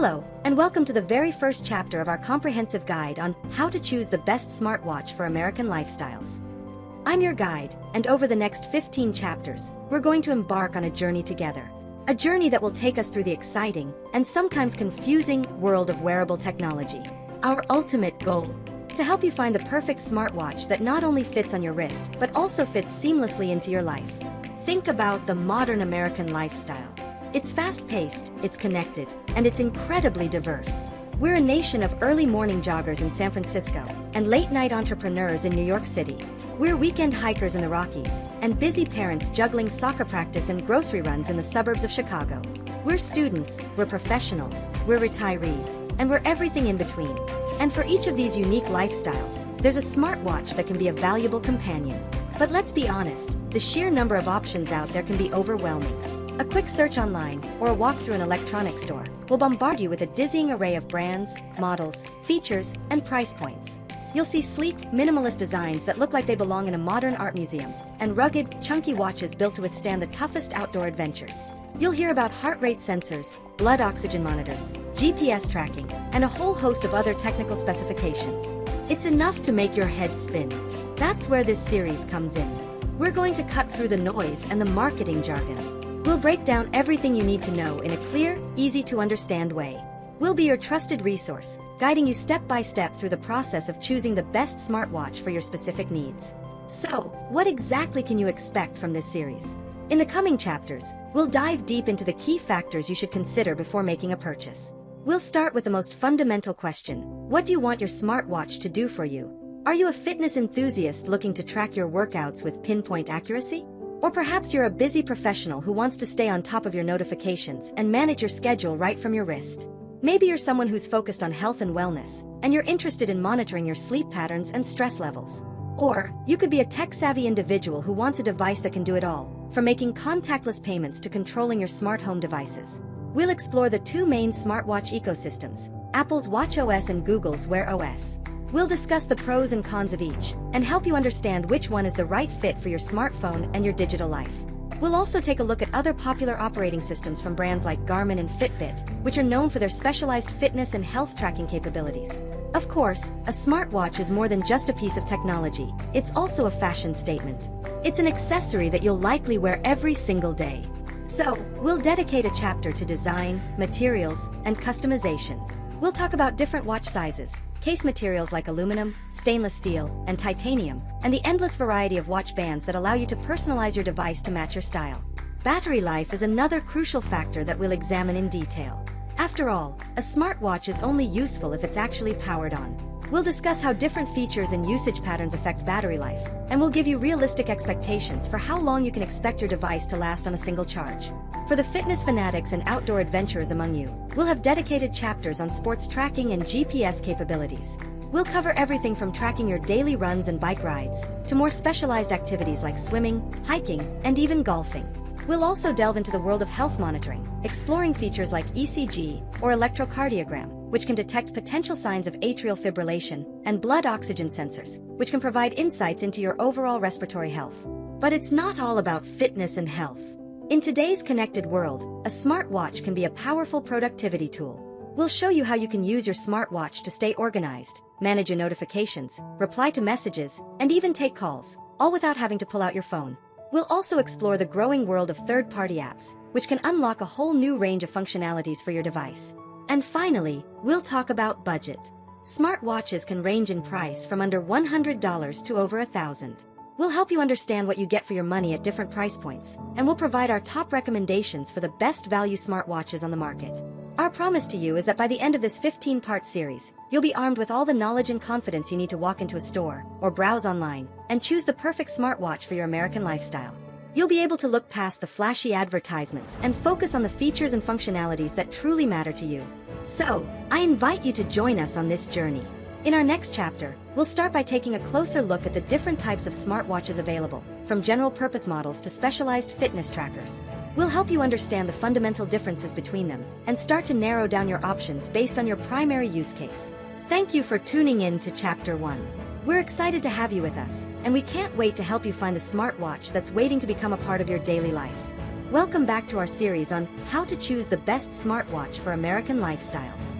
Hello, and welcome to the very first chapter of our comprehensive guide on how to choose the best smartwatch for American lifestyles. I'm your guide, and over the next 15 chapters, we're going to embark on a journey together. A journey that will take us through the exciting and sometimes confusing world of wearable technology. Our ultimate goal: to help you find the perfect smartwatch that not only fits on your wrist, but also fits seamlessly into your life. Think about the modern American lifestyle. It's fast-paced, it's connected, and it's incredibly diverse. We're a nation of early morning joggers in San Francisco and late-night entrepreneurs in New York City. We're weekend hikers in the Rockies and busy parents juggling soccer practice and grocery runs in the suburbs of Chicago. We're students, we're professionals, we're retirees, and we're everything in between. And for each of these unique lifestyles, there's a smartwatch that can be a valuable companion. But let's be honest, the sheer number of options out there can be overwhelming. A quick search online or a walk through an electronics store will bombard you with a dizzying array of brands, models, features, and price points. You'll see sleek, minimalist designs that look like they belong in a modern art museum, and rugged, chunky watches built to withstand the toughest outdoor adventures. You'll hear about heart rate sensors, blood oxygen monitors, GPS tracking, and a whole host of other technical specifications. It's enough to make your head spin. That's where this series comes in. We're going to cut through the noise and the marketing jargon. We'll break down everything you need to know in a clear, easy-to-understand way. We'll be your trusted resource, guiding you step by step through the process of choosing the best smartwatch for your specific needs. So, what exactly can you expect from this series? In the coming chapters, we'll dive deep into the key factors you should consider before making a purchase. We'll start with the most fundamental question: what do you want your smartwatch to do for you? Are you a fitness enthusiast looking to track your workouts with pinpoint accuracy? Or perhaps you're a busy professional who wants to stay on top of your notifications and manage your schedule right from your wrist. Maybe you're someone who's focused on health and wellness, and you're interested in monitoring your sleep patterns and stress levels. Or you could be a tech-savvy individual who wants a device that can do it all, from making contactless payments to controlling your smart home devices. We'll explore the two main smartwatch ecosystems, Apple's watchOS and Google's Wear OS. We'll discuss the pros and cons of each, and help you understand which one is the right fit for your smartphone and your digital life. We'll also take a look at other popular operating systems from brands like Garmin and Fitbit, which are known for their specialized fitness and health tracking capabilities. Of course, a smartwatch is more than just a piece of technology, it's also a fashion statement. It's an accessory that you'll likely wear every single day. So, we'll dedicate a chapter to design, materials, and customization. We'll talk about different watch sizes, case materials like aluminum, stainless steel, and titanium, and the endless variety of watch bands that allow you to personalize your device to match your style. Battery life is another crucial factor that we'll examine in detail. After all, a smartwatch is only useful if it's actually powered on. We'll discuss how different features and usage patterns affect battery life, and we'll give you realistic expectations for how long you can expect your device to last on a single charge. For the fitness fanatics and outdoor adventurers among you, we'll have dedicated chapters on sports tracking and GPS capabilities. We'll cover everything from tracking your daily runs and bike rides, to more specialized activities like swimming, hiking, and even golfing. We'll also delve into the world of health monitoring, exploring features like ECG or electrocardiogram, which can detect potential signs of atrial fibrillation, and blood oxygen sensors, which can provide insights into your overall respiratory health. But it's not all about fitness and health. In today's connected world, a smartwatch can be a powerful productivity tool. We'll show you how you can use your smartwatch to stay organized, manage your notifications, reply to messages, and even take calls, all without having to pull out your phone. We'll also explore the growing world of third-party apps, which can unlock a whole new range of functionalities for your device. And finally, we'll talk about budget. Smartwatches can range in price from under $100 to over $1,000. We'll help you understand what you get for your money at different price points, and we'll provide our top recommendations for the best value smartwatches on the market. Our promise to you is that by the end of this 15-part series, you'll be armed with all the knowledge and confidence you need to walk into a store, or browse online, and choose the perfect smartwatch for your American lifestyle. You'll be able to look past the flashy advertisements and focus on the features and functionalities that truly matter to you. So, I invite you to join us on this journey. In our next chapter, we'll start by taking a closer look at the different types of smartwatches available, from general-purpose models to specialized fitness trackers. We'll help you understand the fundamental differences between them, and start to narrow down your options based on your primary use case. Thank you for tuning in to Chapter 1. We're excited to have you with us, and we can't wait to help you find the smartwatch that's waiting to become a part of your daily life. Welcome back to our series on how to choose the best smartwatch for American lifestyles.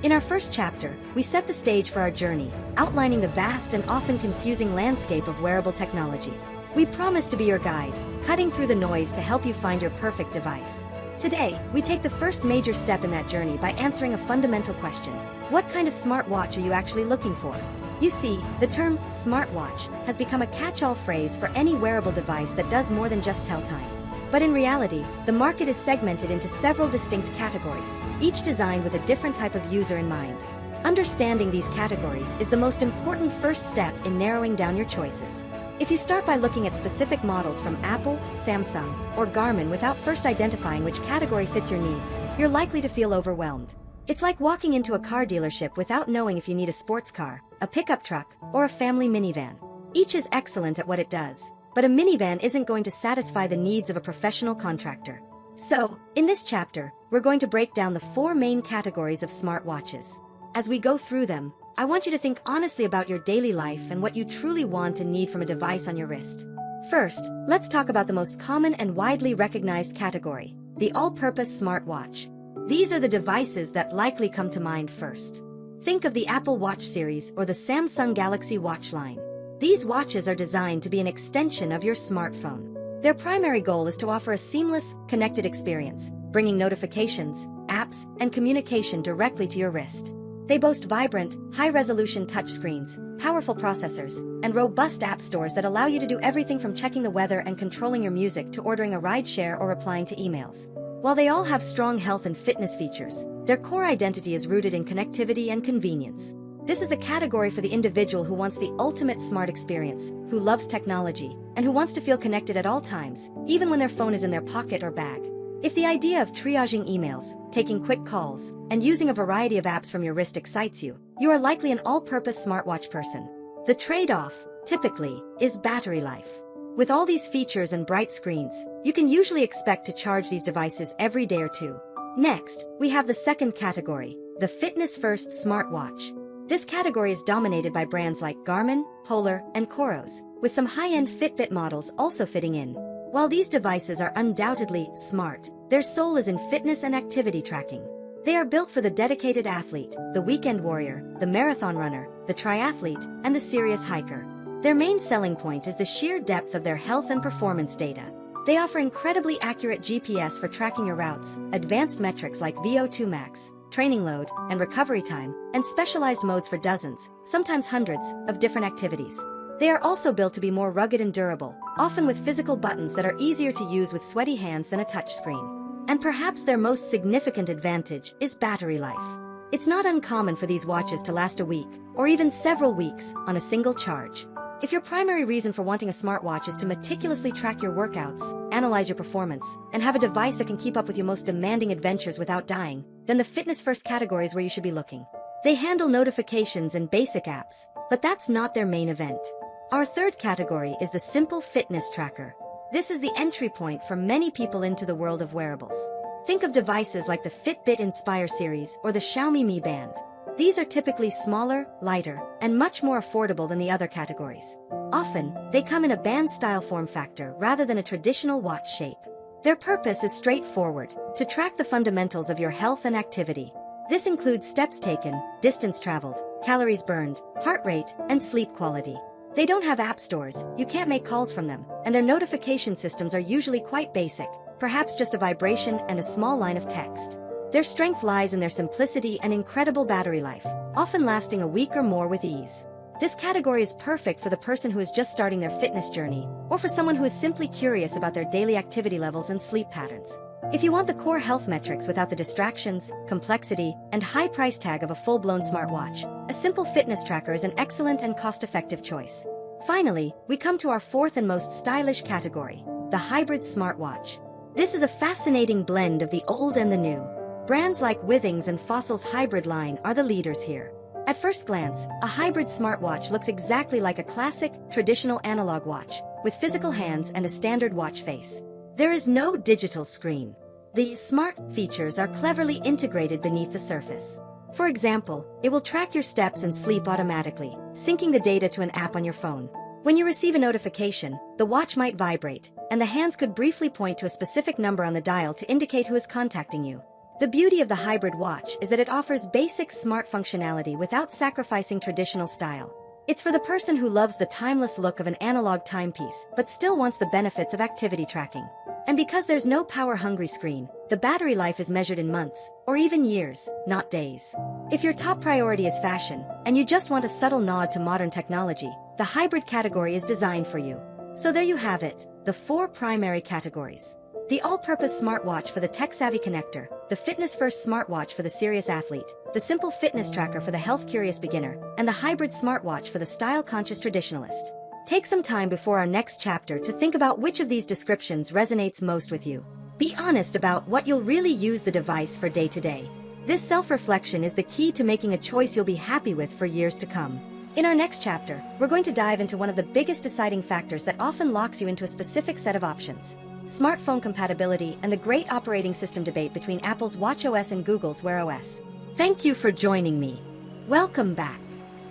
In our first chapter, we set the stage for our journey, outlining the vast and often confusing landscape of wearable technology. We promise to be your guide, cutting through the noise to help you find your perfect device. Today, we take the first major step in that journey by answering a fundamental question. What kind of smartwatch are you actually looking for? You see, the term smartwatch has become a catch-all phrase for any wearable device that does more than just tell time. But in reality, the market is segmented into several distinct categories, each designed with a different type of user in mind. Understanding these categories is the most important first step in narrowing down your choices. If you start by looking at specific models from Apple, Samsung, or Garmin without first identifying which category fits your needs, you're likely to feel overwhelmed. It's like walking into a car dealership without knowing if you need a sports car, a pickup truck, or a family minivan. Each is excellent at what it does, but a minivan isn't going to satisfy the needs of a professional contractor. So, in this chapter, we're going to break down the four main categories of smartwatches. As we go through them, I want you to think honestly about your daily life and what you truly want and need from a device on your wrist. First, let's talk about the most common and widely recognized category, the all-purpose smartwatch. These are the devices that likely come to mind first. Think of the Apple Watch series or the Samsung Galaxy Watch line. These watches are designed to be an extension of your smartphone. Their primary goal is to offer a seamless, connected experience, bringing notifications, apps, and communication directly to your wrist. They boast vibrant, high-resolution touchscreens, powerful processors, and robust app stores that allow you to do everything from checking the weather and controlling your music to ordering a ride-share or replying to emails. While they all have strong health and fitness features, their core identity is rooted in connectivity and convenience. This is a category for the individual who wants the ultimate smart experience, who loves technology, and who wants to feel connected at all times, even when their phone is in their pocket or bag. If the idea of triaging emails, taking quick calls, and using a variety of apps from your wrist excites you, you are likely an all-purpose smartwatch person. The trade-off, typically, is battery life. With all these features and bright screens, you can usually expect to charge these devices every day or two. Next, we have the second category, the fitness-first smartwatch. This category is dominated by brands like Garmin, Polar, and Coros, with some high-end Fitbit models also fitting in. While these devices are undoubtedly smart, their soul is in fitness and activity tracking. They are built for the dedicated athlete, the weekend warrior, the marathon runner, the triathlete, and the serious hiker. Their main selling point is the sheer depth of their health and performance data. They offer incredibly accurate GPS for tracking your routes, advanced metrics like VO2 max, training load, and recovery time, and specialized modes for dozens, sometimes hundreds, of different activities. They are also built to be more rugged and durable, often with physical buttons that are easier to use with sweaty hands than a touchscreen. And perhaps their most significant advantage is battery life. It's not uncommon for these watches to last a week, or even several weeks, on a single charge. If your primary reason for wanting a smartwatch is to meticulously track your workouts, analyze your performance, and have a device that can keep up with your most demanding adventures without dying, then the fitness-first category is where you should be looking. They handle notifications and basic apps, but that's not their main event. Our third category is the simple fitness tracker. This is the entry point for many people into the world of wearables. Think of devices like the Fitbit Inspire series or the Xiaomi Mi Band. These are typically smaller, lighter, and much more affordable than the other categories. Often, they come in a band-style form factor rather than a traditional watch shape. Their purpose is straightforward, to track the fundamentals of your health and activity. This includes steps taken, distance traveled, calories burned, heart rate, and sleep quality. They don't have app stores, you can't make calls from them, and their notification systems are usually quite basic, perhaps just a vibration and a small line of text. Their strength lies in their simplicity and incredible battery life, often lasting a week or more with ease. This category is perfect for the person who is just starting their fitness journey, or for someone who is simply curious about their daily activity levels and sleep patterns. If you want the core health metrics without the distractions, complexity, and high price tag of a full-blown smartwatch, a simple fitness tracker is an excellent and cost-effective choice. Finally, we come to our fourth and most stylish category, the hybrid smartwatch. This is a fascinating blend of the old and the new. Brands like Withings and Fossil's hybrid line are the leaders here. At first glance, a hybrid smartwatch looks exactly like a classic, traditional analog watch, with physical hands and a standard watch face. There is no digital screen. The smart features are cleverly integrated beneath the surface. For example, it will track your steps and sleep automatically, syncing the data to an app on your phone. When you receive a notification, the watch might vibrate, and the hands could briefly point to a specific number on the dial to indicate who is contacting you. The beauty of the hybrid watch is that it offers basic smart functionality without sacrificing traditional style. It's for the person who loves the timeless look of an analog timepiece, but still wants the benefits of activity tracking. And because there's no power-hungry screen, the battery life is measured in months, or even years, not days. If your top priority is fashion, and you just want a subtle nod to modern technology, the hybrid category is designed for you. So there you have it, the 4 primary categories. The all-purpose smartwatch for the tech-savvy connector, the fitness-first smartwatch for the serious athlete, the simple fitness tracker for the health-curious beginner, and the hybrid smartwatch for the style-conscious traditionalist. Take some time before our next chapter to think about which of these descriptions resonates most with you. Be honest about what you'll really use the device for day to day. This self-reflection is the key to making a choice you'll be happy with for years to come. In our next chapter, we're going to dive into one of the biggest deciding factors that often locks you into a specific set of options: smartphone compatibility and the great operating system debate between Apple's watchOS and Google's Wear OS. Thank you for joining me. Welcome back.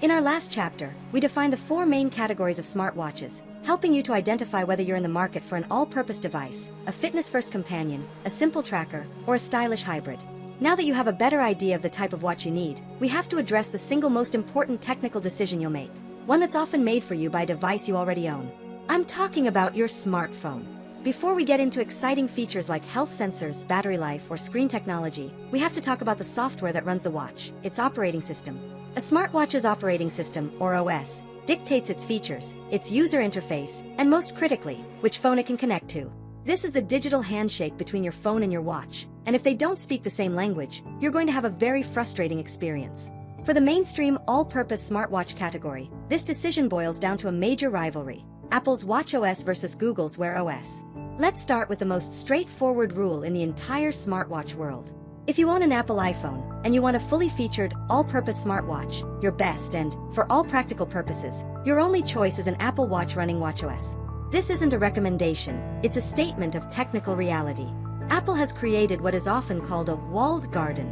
In our last chapter, we defined the 4 main categories of smartwatches, helping you to identify whether you're in the market for an all-purpose device, a fitness-first companion, a simple tracker, or a stylish hybrid. Now that you have a better idea of the type of watch you need, we have to address the single most important technical decision you'll make, one that's often made for you by a device you already own. I'm talking about your smartphone. Before we get into exciting features like health sensors, battery life, or screen technology, we have to talk about the software that runs the watch, its operating system. A smartwatch's operating system, or OS, dictates its features, its user interface, and most critically, which phone it can connect to. This is the digital handshake between your phone and your watch, and if they don't speak the same language, you're going to have a very frustrating experience. For the mainstream all-purpose smartwatch category, this decision boils down to a major rivalry: Apple's watchOS versus Google's Wear OS. Let's start with the most straightforward rule in the entire smartwatch world. If you own an Apple iPhone, and you want a fully featured, all-purpose smartwatch, your best and, for all practical purposes, your only choice is an Apple Watch running watchOS. This isn't a recommendation, it's a statement of technical reality. Apple has created what is often called a walled garden.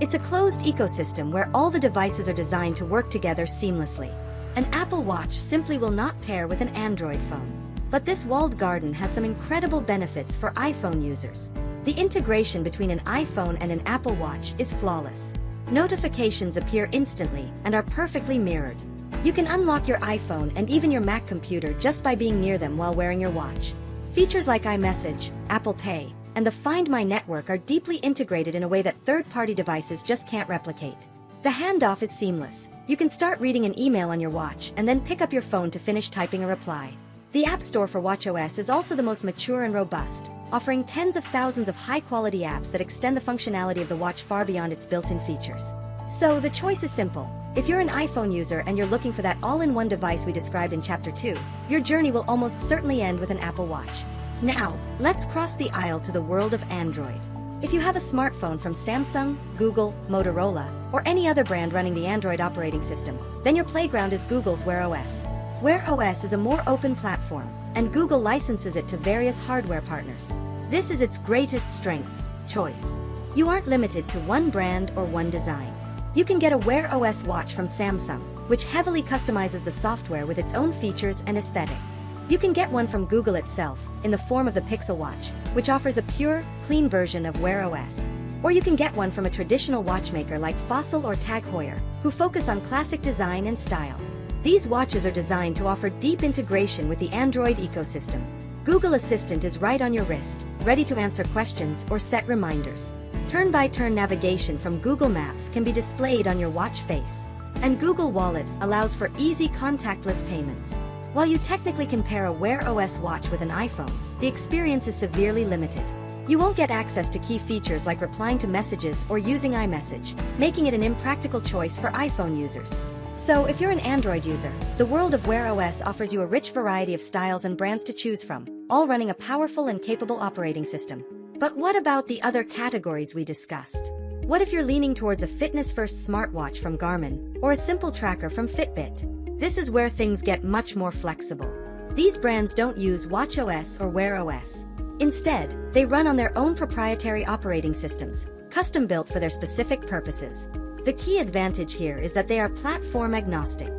It's a closed ecosystem where all the devices are designed to work together seamlessly. An Apple Watch simply will not pair with an Android phone. But this walled garden has some incredible benefits for iPhone users. The integration between an iPhone and an Apple Watch is flawless. Notifications appear instantly and are perfectly mirrored. You can unlock your iPhone and even your Mac computer just by being near them while wearing your watch. Features like iMessage, Apple Pay, and the Find My network are deeply integrated in a way that third-party devices just can't replicate. The handoff is seamless. You can start reading an email on your watch and then pick up your phone to finish typing a reply. The App Store for watchOS is also the most mature and robust, offering tens of thousands of high-quality apps that extend the functionality of the watch far beyond its built-in features. So, the choice is simple. If you're an iPhone user and you're looking for that all-in-one device we described in Chapter 2, your journey will almost certainly end with an Apple Watch. Now, let's cross the aisle to the world of Android. If you have a smartphone from Samsung, Google, Motorola, or any other brand running the Android operating system, then your playground is Google's Wear OS. Wear OS is a more open platform, and Google licenses it to various hardware partners. This is its greatest strength: choice. You aren't limited to one brand or one design. You can get a Wear OS watch from Samsung, which heavily customizes the software with its own features and aesthetic. You can get one from Google itself, in the form of the Pixel Watch, which offers a pure, clean version of Wear OS. Or you can get one from a traditional watchmaker like Fossil or Tag Heuer, who focus on classic design and style. These watches are designed to offer deep integration with the Android ecosystem. Google Assistant is right on your wrist, ready to answer questions or set reminders. Turn-by-turn navigation from Google Maps can be displayed on your watch face. And Google Wallet allows for easy contactless payments. While you technically can pair a Wear OS watch with an iPhone, the experience is severely limited. You won't get access to key features like replying to messages or using iMessage, making it an impractical choice for iPhone users. So, if you're an Android user, the world of Wear OS offers you a rich variety of styles and brands to choose from, all running a powerful and capable operating system. But what about the other categories we discussed? What if you're leaning towards a fitness-first smartwatch from Garmin, or a simple tracker from Fitbit? This is where things get much more flexible. These brands don't use watchOS or Wear OS. Instead, they run on their own proprietary operating systems, custom-built for their specific purposes. The key advantage here is that they are platform agnostic.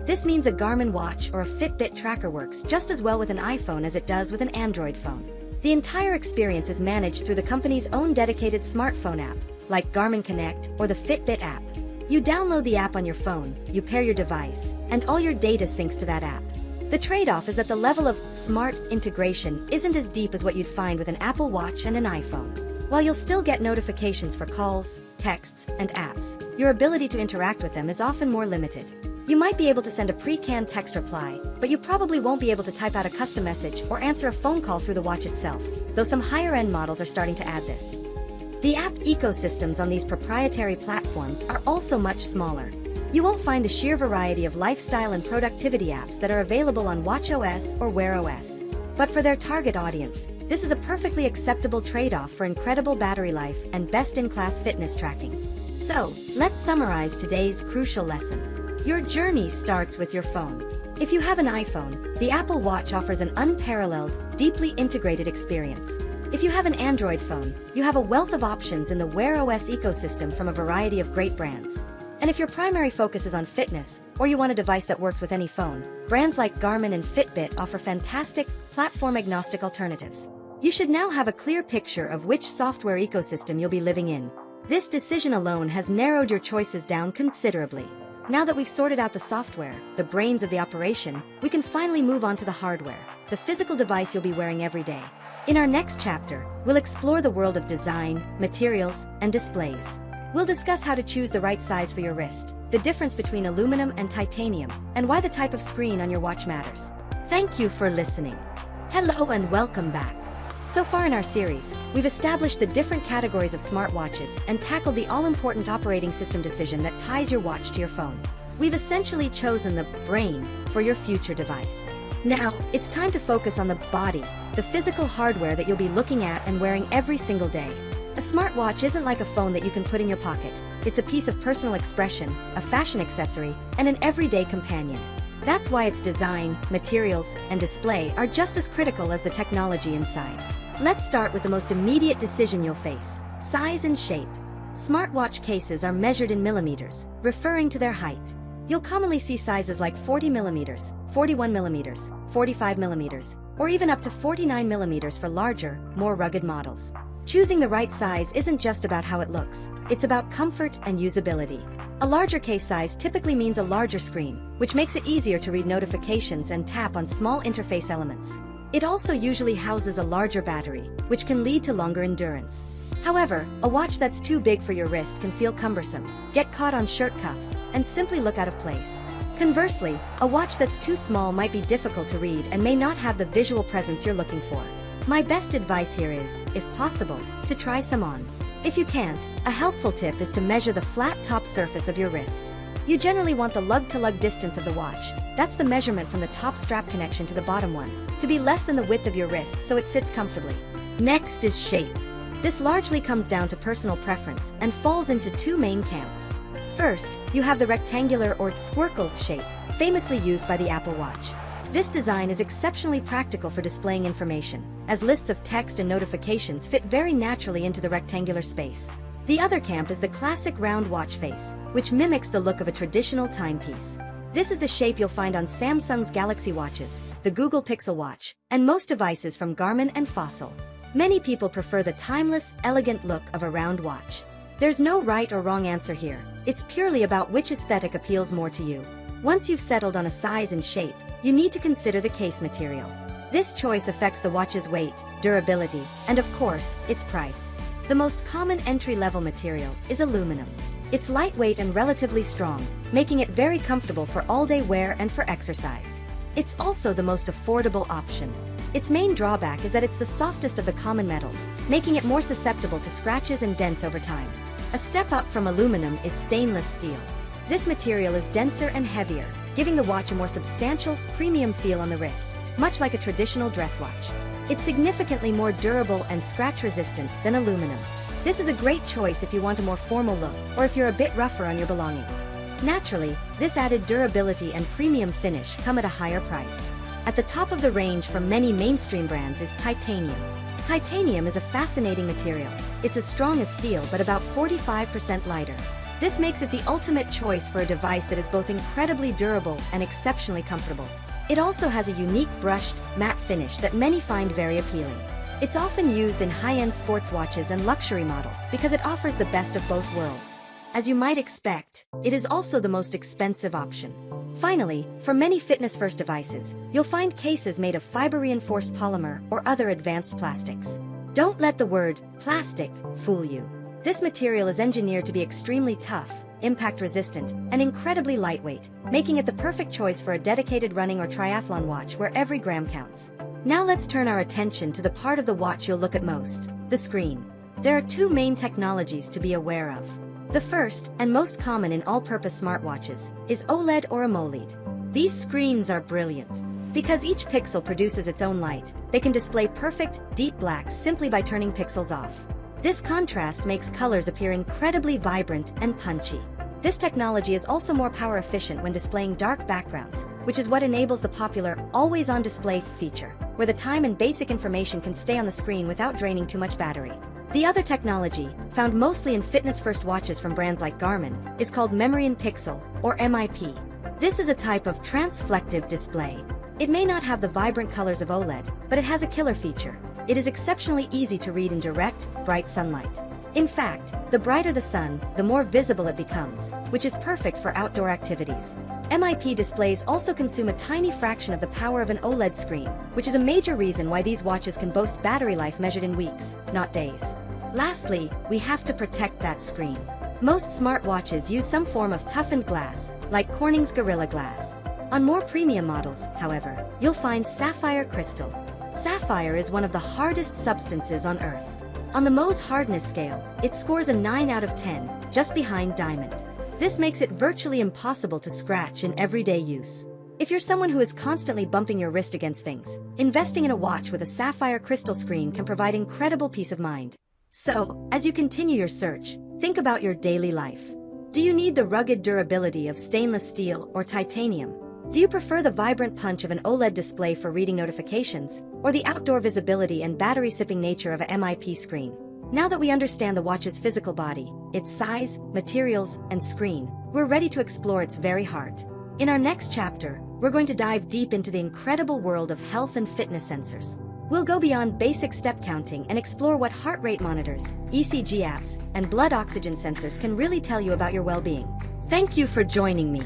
This means a Garmin watch or a Fitbit tracker works just as well with an iPhone as it does with an Android phone. The entire experience is managed through the company's own dedicated smartphone app, like Garmin Connect or the Fitbit app. You download the app on your phone, you pair your device, and all your data syncs to that app. The trade-off is that the level of smart integration isn't as deep as what you'd find with an Apple Watch and an iPhone. While you'll still get notifications for calls, texts, and apps, your ability to interact with them is often more limited. You might be able to send a pre-canned text reply, but you probably won't be able to type out a custom message or answer a phone call through the watch itself, though some higher-end models are starting to add this. The app ecosystems on these proprietary platforms are also much smaller. You won't find the sheer variety of lifestyle and productivity apps that are available on watchOS or Wear OS. But for their target audience, this is a perfectly acceptable trade-off for incredible battery life and best-in-class fitness tracking. So, let's summarize today's crucial lesson. Your journey starts with your phone. If you have an iPhone, the Apple Watch offers an unparalleled, deeply integrated experience. If you have an Android phone, you have a wealth of options in the Wear OS ecosystem from a variety of great brands. And if your primary focus is on fitness, or you want a device that works with any phone, brands like Garmin and Fitbit offer fantastic, platform-agnostic alternatives. You should now have a clear picture of which software ecosystem you'll be living in. This decision alone has narrowed your choices down considerably. Now that we've sorted out the software, the brains of the operation, we can finally move on to the hardware, the physical device you'll be wearing every day. In our next chapter, we'll explore the world of design, materials, and displays. We'll discuss how to choose the right size for your wrist, the difference between aluminum and titanium, and why the type of screen on your watch matters. Thank you for listening. Hello and welcome back. So far in our series, we've established the different categories of smartwatches and tackled the all-important operating system decision that ties your watch to your phone. We've essentially chosen the brain for your future device. Now, it's time to focus on the body, the physical hardware that you'll be looking at and wearing every single day. A smartwatch isn't like a phone that you can put in your pocket. It's a piece of personal expression, a fashion accessory, and an everyday companion. That's why its design, materials, and display are just as critical as the technology inside. Let's start with the most immediate decision you'll face: size and shape. Smartwatch cases are measured in millimeters, referring to their height. You'll commonly see sizes like 40 millimeters, 41 millimeters, 45 millimeters, or even up to 49 millimeters for larger, more rugged models. Choosing the right size isn't just about how it looks, it's about comfort and usability. A larger case size typically means a larger screen, which makes it easier to read notifications and tap on small interface elements. It also usually houses a larger battery, which can lead to longer endurance. However, a watch that's too big for your wrist can feel cumbersome, get caught on shirt cuffs, and simply look out of place. Conversely, a watch that's too small might be difficult to read and may not have the visual presence you're looking for. My best advice here is, if possible, to try some on. If you can't, a helpful tip is to measure the flat top surface of your wrist. You generally want the lug-to-lug distance of the watch, that's the measurement from the top strap connection to the bottom one, to be less than the width of your wrist so it sits comfortably. Next is shape. This largely comes down to personal preference and falls into two main camps. First, you have the rectangular or squircle shape, famously used by the Apple Watch. This design is exceptionally practical for displaying information, as lists of text and notifications fit very naturally into the rectangular space. The other camp is the classic round watch face, which mimics the look of a traditional timepiece. This is the shape you'll find on Samsung's Galaxy watches, the Google Pixel Watch, and most devices from Garmin and Fossil. Many people prefer the timeless, elegant look of a round watch. There's no right or wrong answer here. It's purely about which aesthetic appeals more to you. Once you've settled on a size and shape, you need to consider the case material. This choice affects the watch's weight, durability, and of course, its price. The most common entry-level material is aluminum. It's lightweight and relatively strong, making it very comfortable for all-day wear and for exercise. It's also the most affordable option. Its main drawback is that it's the softest of the common metals, making it more susceptible to scratches and dents over time. A step up from aluminum is stainless steel. This material is denser and heavier, giving the watch a more substantial, premium feel on the wrist, much like a traditional dress watch. It's significantly more durable and scratch-resistant than aluminum. This is a great choice if you want a more formal look, or if you're a bit rougher on your belongings. Naturally, this added durability and premium finish come at a higher price. At the top of the range from many mainstream brands is titanium. Titanium is a fascinating material. It's as strong as steel but about 45% lighter. This makes it the ultimate choice for a device that is both incredibly durable and exceptionally comfortable. It also has a unique brushed, matte finish that many find very appealing. It's often used in high-end sports watches and luxury models because it offers the best of both worlds. As you might expect, it is also the most expensive option. Finally, for many fitness-first devices, you'll find cases made of fiber-reinforced polymer or other advanced plastics. Don't let the word plastic fool you. This material is engineered to be extremely tough, impact-resistant, and incredibly lightweight, making it the perfect choice for a dedicated running or triathlon watch where every gram counts. Now let's turn our attention to the part of the watch you'll look at most, the screen. There are two main technologies to be aware of. The first, and most common in all-purpose smartwatches, is OLED or AMOLED. These screens are brilliant. Because each pixel produces its own light, they can display perfect, deep blacks simply by turning pixels off. This contrast makes colors appear incredibly vibrant and punchy. This technology is also more power efficient when displaying dark backgrounds, which is what enables the popular always-on display feature, where the time and basic information can stay on the screen without draining too much battery. The other technology, found mostly in fitness-first watches from brands like Garmin, is called Memory in Pixel, or MIP. This is a type of transflective display. It may not have the vibrant colors of OLED, but it has a killer feature. It is exceptionally easy to read in direct, bright sunlight. In fact, the brighter the sun, the more visible it becomes, which is perfect for outdoor activities. MIP displays also consume a tiny fraction of the power of an OLED screen, which is a major reason why these watches can boast battery life measured in weeks, not days. Lastly, we have to protect that screen. Most smartwatches use some form of toughened glass, like Corning's Gorilla Glass. On more premium models, however, you'll find sapphire crystal. Sapphire is one of the hardest substances on Earth. On the Mohs hardness scale, it scores a 9 out of 10, just behind diamond. This makes it virtually impossible to scratch in everyday use. If you're someone who is constantly bumping your wrist against things, investing in a watch with a sapphire crystal screen can provide incredible peace of mind. So, as you continue your search, think about your daily life. Do you need the rugged durability of stainless steel or titanium? Do you prefer the vibrant punch of an OLED display for reading notifications, or the outdoor visibility and battery-sipping nature of a MIP screen? Now that we understand the watch's physical body, its size, materials, and screen, we're ready to explore its very heart. In our next chapter, we're going to dive deep into the incredible world of health and fitness sensors. We'll go beyond basic step counting and explore what heart rate monitors, ECG apps, and blood oxygen sensors can really tell you about your well-being. Thank you for joining me.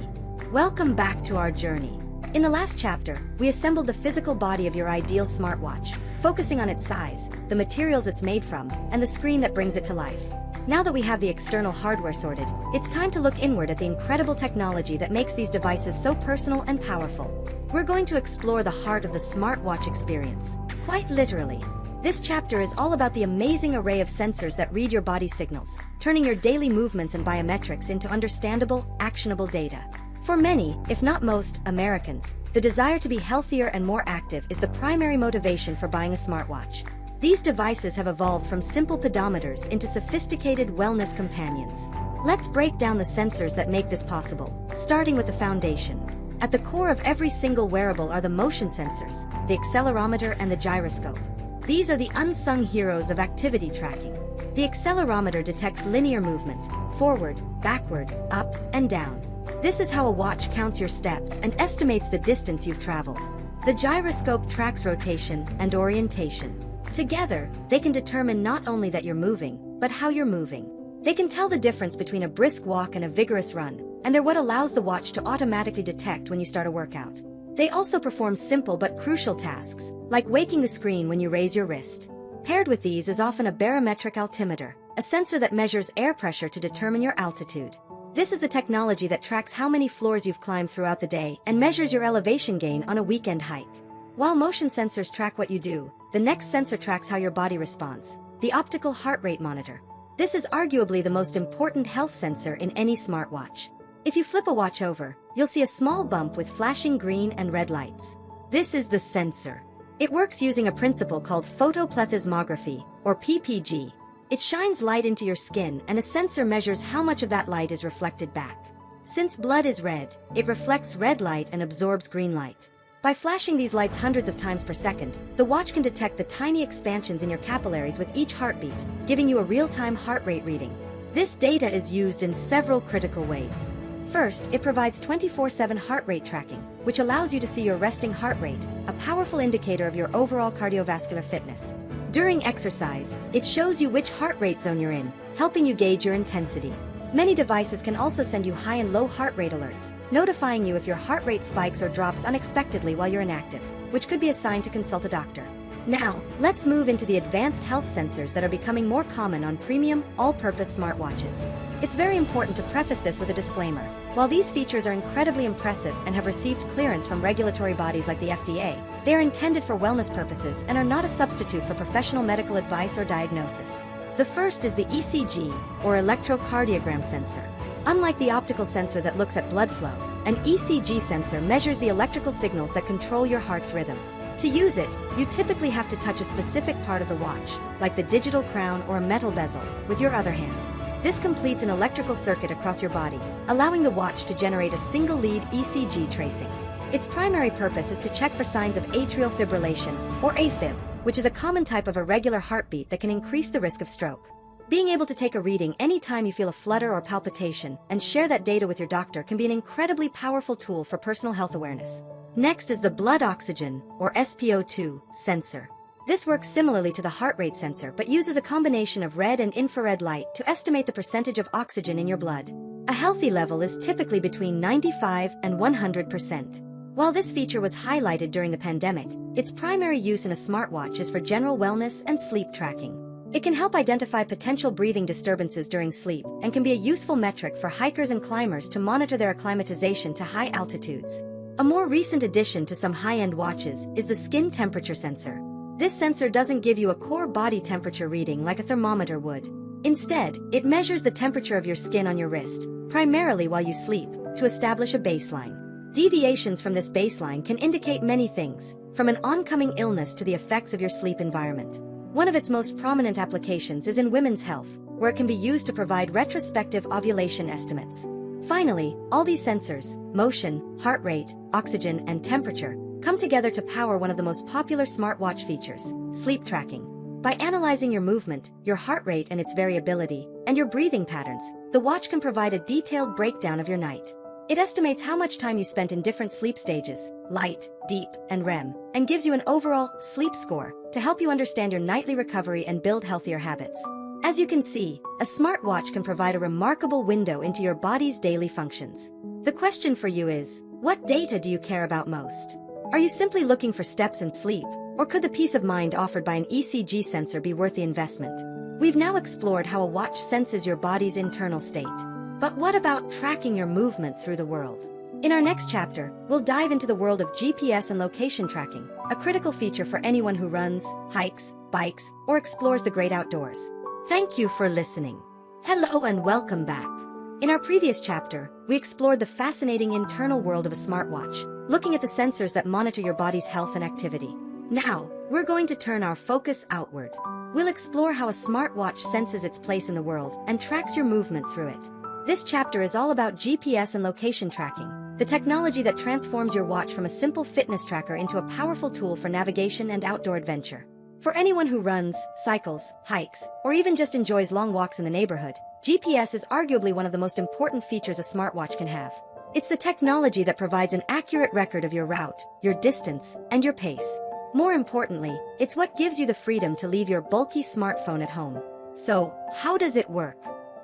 Welcome back to our journey. In the last chapter, we assembled the physical body of your ideal smartwatch, focusing on its size, the materials it's made from, and the screen that brings it to life. Now that we have the external hardware sorted, it's time to look inward at the incredible technology that makes these devices so personal and powerful. We're going to explore the heart of the smartwatch experience. Quite literally. This chapter is all about the amazing array of sensors that read your body signals, turning your daily movements and biometrics into understandable, actionable data. For many, if not most, Americans, the desire to be healthier and more active is the primary motivation for buying a smartwatch. These devices have evolved from simple pedometers into sophisticated wellness companions. Let's break down the sensors that make this possible, starting with the foundation. At the core of every single wearable are the motion sensors, the accelerometer and the gyroscope. These are the unsung heroes of activity tracking. The accelerometer detects linear movement, forward, backward, up, and down. This is how a watch counts your steps and estimates the distance you've traveled. The gyroscope tracks rotation and orientation. Together, they can determine not only that you're moving, but how you're moving. They can tell the difference between a brisk walk and a vigorous run, and they're what allows the watch to automatically detect when you start a workout. They also perform simple but crucial tasks, like waking the screen when you raise your wrist. Paired with these is often a barometric altimeter, a sensor that measures air pressure to determine your altitude. This is the technology that tracks how many floors you've climbed throughout the day and measures your elevation gain on a weekend hike. While motion sensors track what you do, the next sensor tracks how your body responds, the optical heart rate monitor. This is arguably the most important health sensor in any smartwatch. If you flip a watch over, you'll see a small bump with flashing green and red lights. This is the sensor. It works using a principle called photoplethysmography, or PPG. It shines light into your skin, and a sensor measures how much of that light is reflected back. Since blood is red, it reflects red light and absorbs green light. By flashing these lights hundreds of times per second, the watch can detect the tiny expansions in your capillaries with each heartbeat, giving you a real-time heart rate reading. This data is used in several critical ways. First, it provides 24/7 heart rate tracking, which allows you to see your resting heart rate, a powerful indicator of your overall cardiovascular fitness. During exercise, it shows you which heart rate zone you're in, helping you gauge your intensity. Many devices can also send you high and low heart rate alerts, notifying you if your heart rate spikes or drops unexpectedly while you're inactive, which could be a sign to consult a doctor. Now, let's move into the advanced health sensors that are becoming more common on premium, all-purpose smartwatches. It's very important to preface this with a disclaimer. While these features are incredibly impressive and have received clearance from regulatory bodies like the FDA, they are intended for wellness purposes and are not a substitute for professional medical advice or diagnosis. The first is the ECG, or electrocardiogram sensor. Unlike the optical sensor that looks at blood flow, an ECG sensor measures the electrical signals that control your heart's rhythm. To use it, you typically have to touch a specific part of the watch, like the digital crown or a metal bezel, with your other hand. This completes an electrical circuit across your body, allowing the watch to generate a single-lead ECG tracing. Its primary purpose is to check for signs of atrial fibrillation, or AFib, which is a common type of irregular heartbeat that can increase the risk of stroke. Being able to take a reading anytime you feel a flutter or palpitation and share that data with your doctor can be an incredibly powerful tool for personal health awareness. Next is the blood oxygen, or SpO2, sensor. This works similarly to the heart rate sensor but uses a combination of red and infrared light to estimate the percentage of oxygen in your blood. A healthy level is typically between 95 and 100%. While this feature was highlighted during the pandemic, its primary use in a smartwatch is for general wellness and sleep tracking. It can help identify potential breathing disturbances during sleep and can be a useful metric for hikers and climbers to monitor their acclimatization to high altitudes. A more recent addition to some high-end watches is the skin temperature sensor. This sensor doesn't give you a core body temperature reading like a thermometer would. Instead, it measures the temperature of your skin on your wrist, primarily while you sleep, to establish a baseline. Deviations from this baseline can indicate many things, from an oncoming illness to the effects of your sleep environment. One of its most prominent applications is in women's health, where it can be used to provide retrospective ovulation estimates. Finally, all these sensors, motion, heart rate, oxygen, and temperature, come together to power one of the most popular smartwatch features, sleep tracking. By analyzing your movement, your heart rate and its variability, and your breathing patterns, the watch can provide a detailed breakdown of your night. It estimates how much time you spent in different sleep stages, light, deep, and REM, and gives you an overall sleep score to help you understand your nightly recovery and build healthier habits. As you can see, a smartwatch can provide a remarkable window into your body's daily functions. The question for you is, what data do you care about most? Are you simply looking for steps in sleep, or could the peace of mind offered by an ECG sensor be worth the investment? We've now explored how a watch senses your body's internal state. But what about tracking your movement through the world? In our next chapter, we'll dive into the world of GPS and location tracking, a critical feature for anyone who runs, hikes, bikes, or explores the great outdoors. Thank you for listening. Hello and welcome back. In our previous chapter, we explored the fascinating internal world of a smartwatch, looking at the sensors that monitor your body's health and activity. Now, we're going to turn our focus outward. We'll explore how a smartwatch senses its place in the world and tracks your movement through it. This chapter is all about GPS and location tracking, the technology that transforms your watch from a simple fitness tracker into a powerful tool for navigation and outdoor adventure. For anyone who runs, cycles, hikes, or even just enjoys long walks in the neighborhood, GPS is arguably one of the most important features a smartwatch can have. It's the technology that provides an accurate record of your route, your distance, and your pace. More importantly, it's what gives you the freedom to leave your bulky smartphone at home. So, how does it work?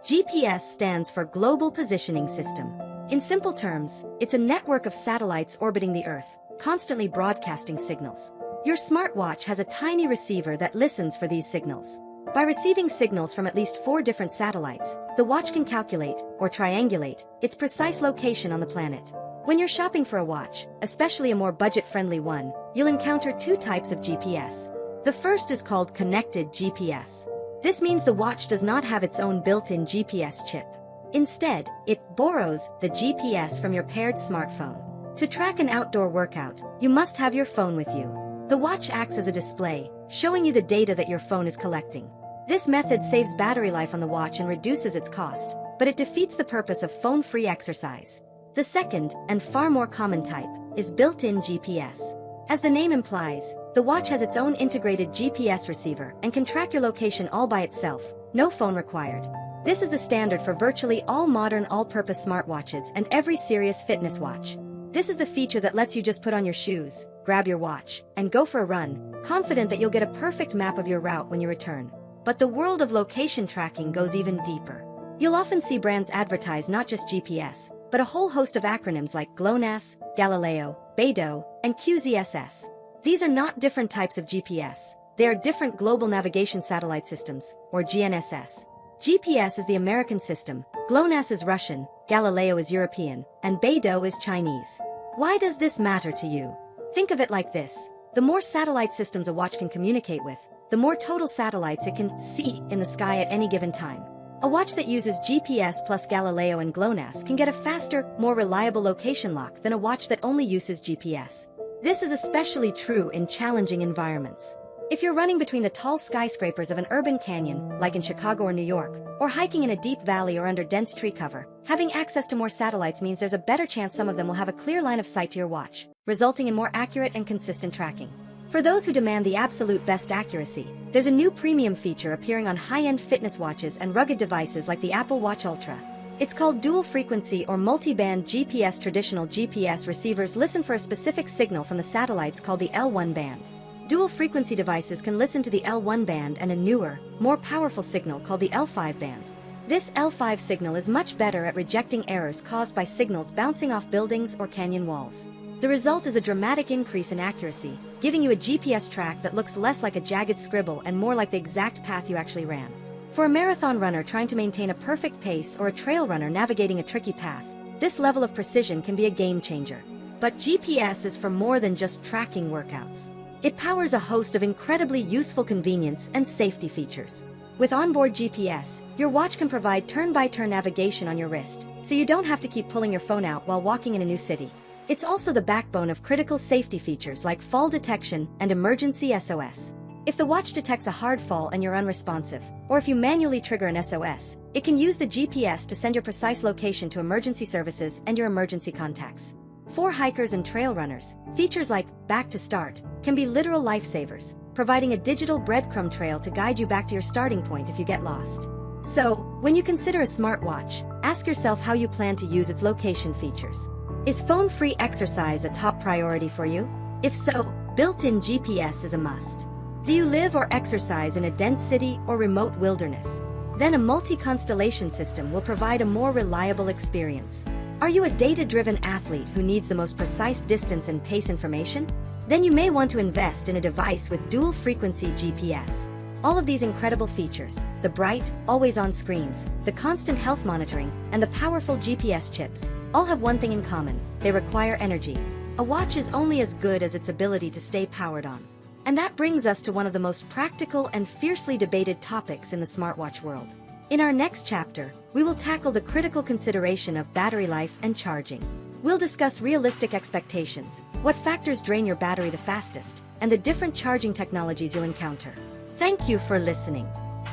GPS stands for Global Positioning System. In simple terms, it's a network of satellites orbiting the Earth, constantly broadcasting signals. Your smartwatch has a tiny receiver that listens for these signals. By receiving signals from at least 4 different satellites, the watch can calculate, or triangulate, its precise location on the planet. When you're shopping for a watch, especially a more budget-friendly one, you'll encounter 2 types of GPS. The first is called connected GPS. This means the watch does not have its own built-in GPS chip. Instead, it borrows the GPS from your paired smartphone. To track an outdoor workout, you must have your phone with you. The watch acts as a display, showing you the data that your phone is collecting. This method saves battery life on the watch and reduces its cost, but it defeats the purpose of phone-free exercise. The second, and far more common type, is built-in GPS. As the name implies, the watch has its own integrated GPS receiver and can track your location all by itself, no phone required. This is the standard for virtually all modern all-purpose smartwatches and every serious fitness watch. This is the feature that lets you just put on your shoes, grab your watch, and go for a run, confident that you'll get a perfect map of your route when you return. But the world of location tracking goes even deeper. You'll often see brands advertise not just GPS, but a whole host of acronyms like GLONASS, Galileo, BeiDou, and QZSS. These are not different types of GPS. They are different Global Navigation Satellite Systems, or GNSS. GPS is the American system, GLONASS is Russian, Galileo is European, and BeiDou is Chinese. Why does this matter to you? Think of it like this. The more satellite systems a watch can communicate with, the more total satellites it can see in the sky at any given time. A watch that uses GPS plus Galileo and GLONASS can get a faster, more reliable location lock than a watch that only uses GPS. This is especially true in challenging environments. If you're running between the tall skyscrapers of an urban canyon, like in Chicago or New York, or hiking in a deep valley or under dense tree cover, having access to more satellites means there's a better chance some of them will have a clear line of sight to your watch, resulting in more accurate and consistent tracking. For those who demand the absolute best accuracy, there's a new premium feature appearing on high-end fitness watches and rugged devices like the Apple Watch Ultra. It's called dual-frequency or multi-band GPS. Traditional GPS receivers listen for a specific signal from the satellites called the L1 band. Dual-frequency devices can listen to the L1 band and a newer, more powerful signal called the L5 band. This L5 signal is much better at rejecting errors caused by signals bouncing off buildings or canyon walls. The result is a dramatic increase in accuracy, giving you a GPS track that looks less like a jagged scribble and more like the exact path you actually ran. For a marathon runner trying to maintain a perfect pace or a trail runner navigating a tricky path, this level of precision can be a game changer. But GPS is for more than just tracking workouts. It powers a host of incredibly useful convenience and safety features. With onboard GPS, your watch can provide turn-by-turn navigation on your wrist, so you don't have to keep pulling your phone out while walking in a new city. It's also the backbone of critical safety features like fall detection and emergency SOS. If the watch detects a hard fall and you're unresponsive, or if you manually trigger an SOS, it can use the GPS to send your precise location to emergency services and your emergency contacts. For hikers and trail runners, features like Back to Start can be literal lifesavers, providing a digital breadcrumb trail to guide you back to your starting point if you get lost. So, when you consider a smartwatch, ask yourself how you plan to use its location features. Is phone-free exercise a top priority for you? If so, built-in GPS is a must. Do you live or exercise in a dense city or remote wilderness? Then a multi-constellation system will provide a more reliable experience. Are you a data-driven athlete who needs the most precise distance and pace information? Then you may want to invest in a device with dual-frequency GPS. All of these incredible features, the bright, always-on screens, the constant health monitoring, and the powerful GPS chips, all have one thing in common: they require energy. A watch is only as good as its ability to stay powered on. And that brings us to one of the most practical and fiercely debated topics in the smartwatch world. In our next chapter, we will tackle the critical consideration of battery life and charging. We'll discuss realistic expectations, what factors drain your battery the fastest, and the different charging technologies you'll encounter. Thank you for listening.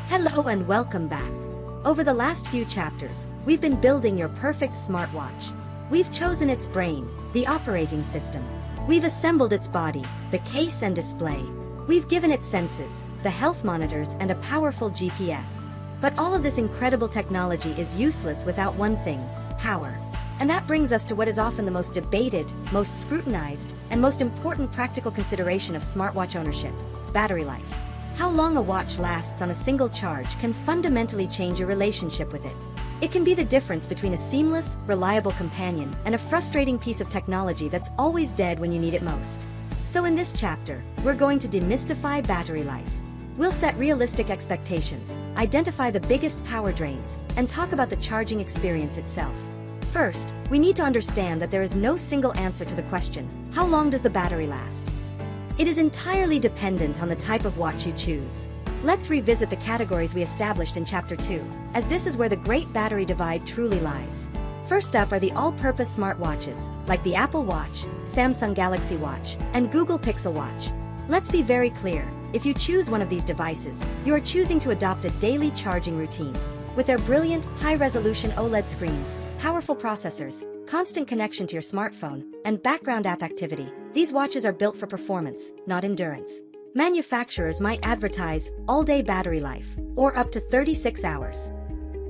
Hello and welcome back. Over the last few chapters, we've been building your perfect smartwatch. We've chosen its brain, the operating system. We've assembled its body, the case and display. We've given it senses, the health monitors, and a powerful GPS. But all of this incredible technology is useless without one thing: power. And that brings us to what is often the most debated, most scrutinized, and most important practical consideration of smartwatch ownership: battery life. How long a watch lasts on a single charge can fundamentally change your relationship with it. It can be the difference between a seamless, reliable companion and a frustrating piece of technology that's always dead when you need it most. So in this chapter, we're going to demystify battery life. We'll set realistic expectations, identify the biggest power drains, and talk about the charging experience itself. First, we need to understand that there is no single answer to the question: how long does the battery last? It is entirely dependent on the type of watch you choose. Let's revisit the categories we established in Chapter 2, as this is where the great battery divide truly lies. First up are the all-purpose smartwatches, like the Apple Watch, Samsung Galaxy Watch, and Google Pixel Watch. Let's be very clear: if you choose one of these devices, you are choosing to adopt a daily charging routine. With their brilliant, high-resolution OLED screens, powerful processors, constant connection to your smartphone, and background app activity, these watches are built for performance, not endurance. Manufacturers might advertise all-day battery life, or up to 36 hours.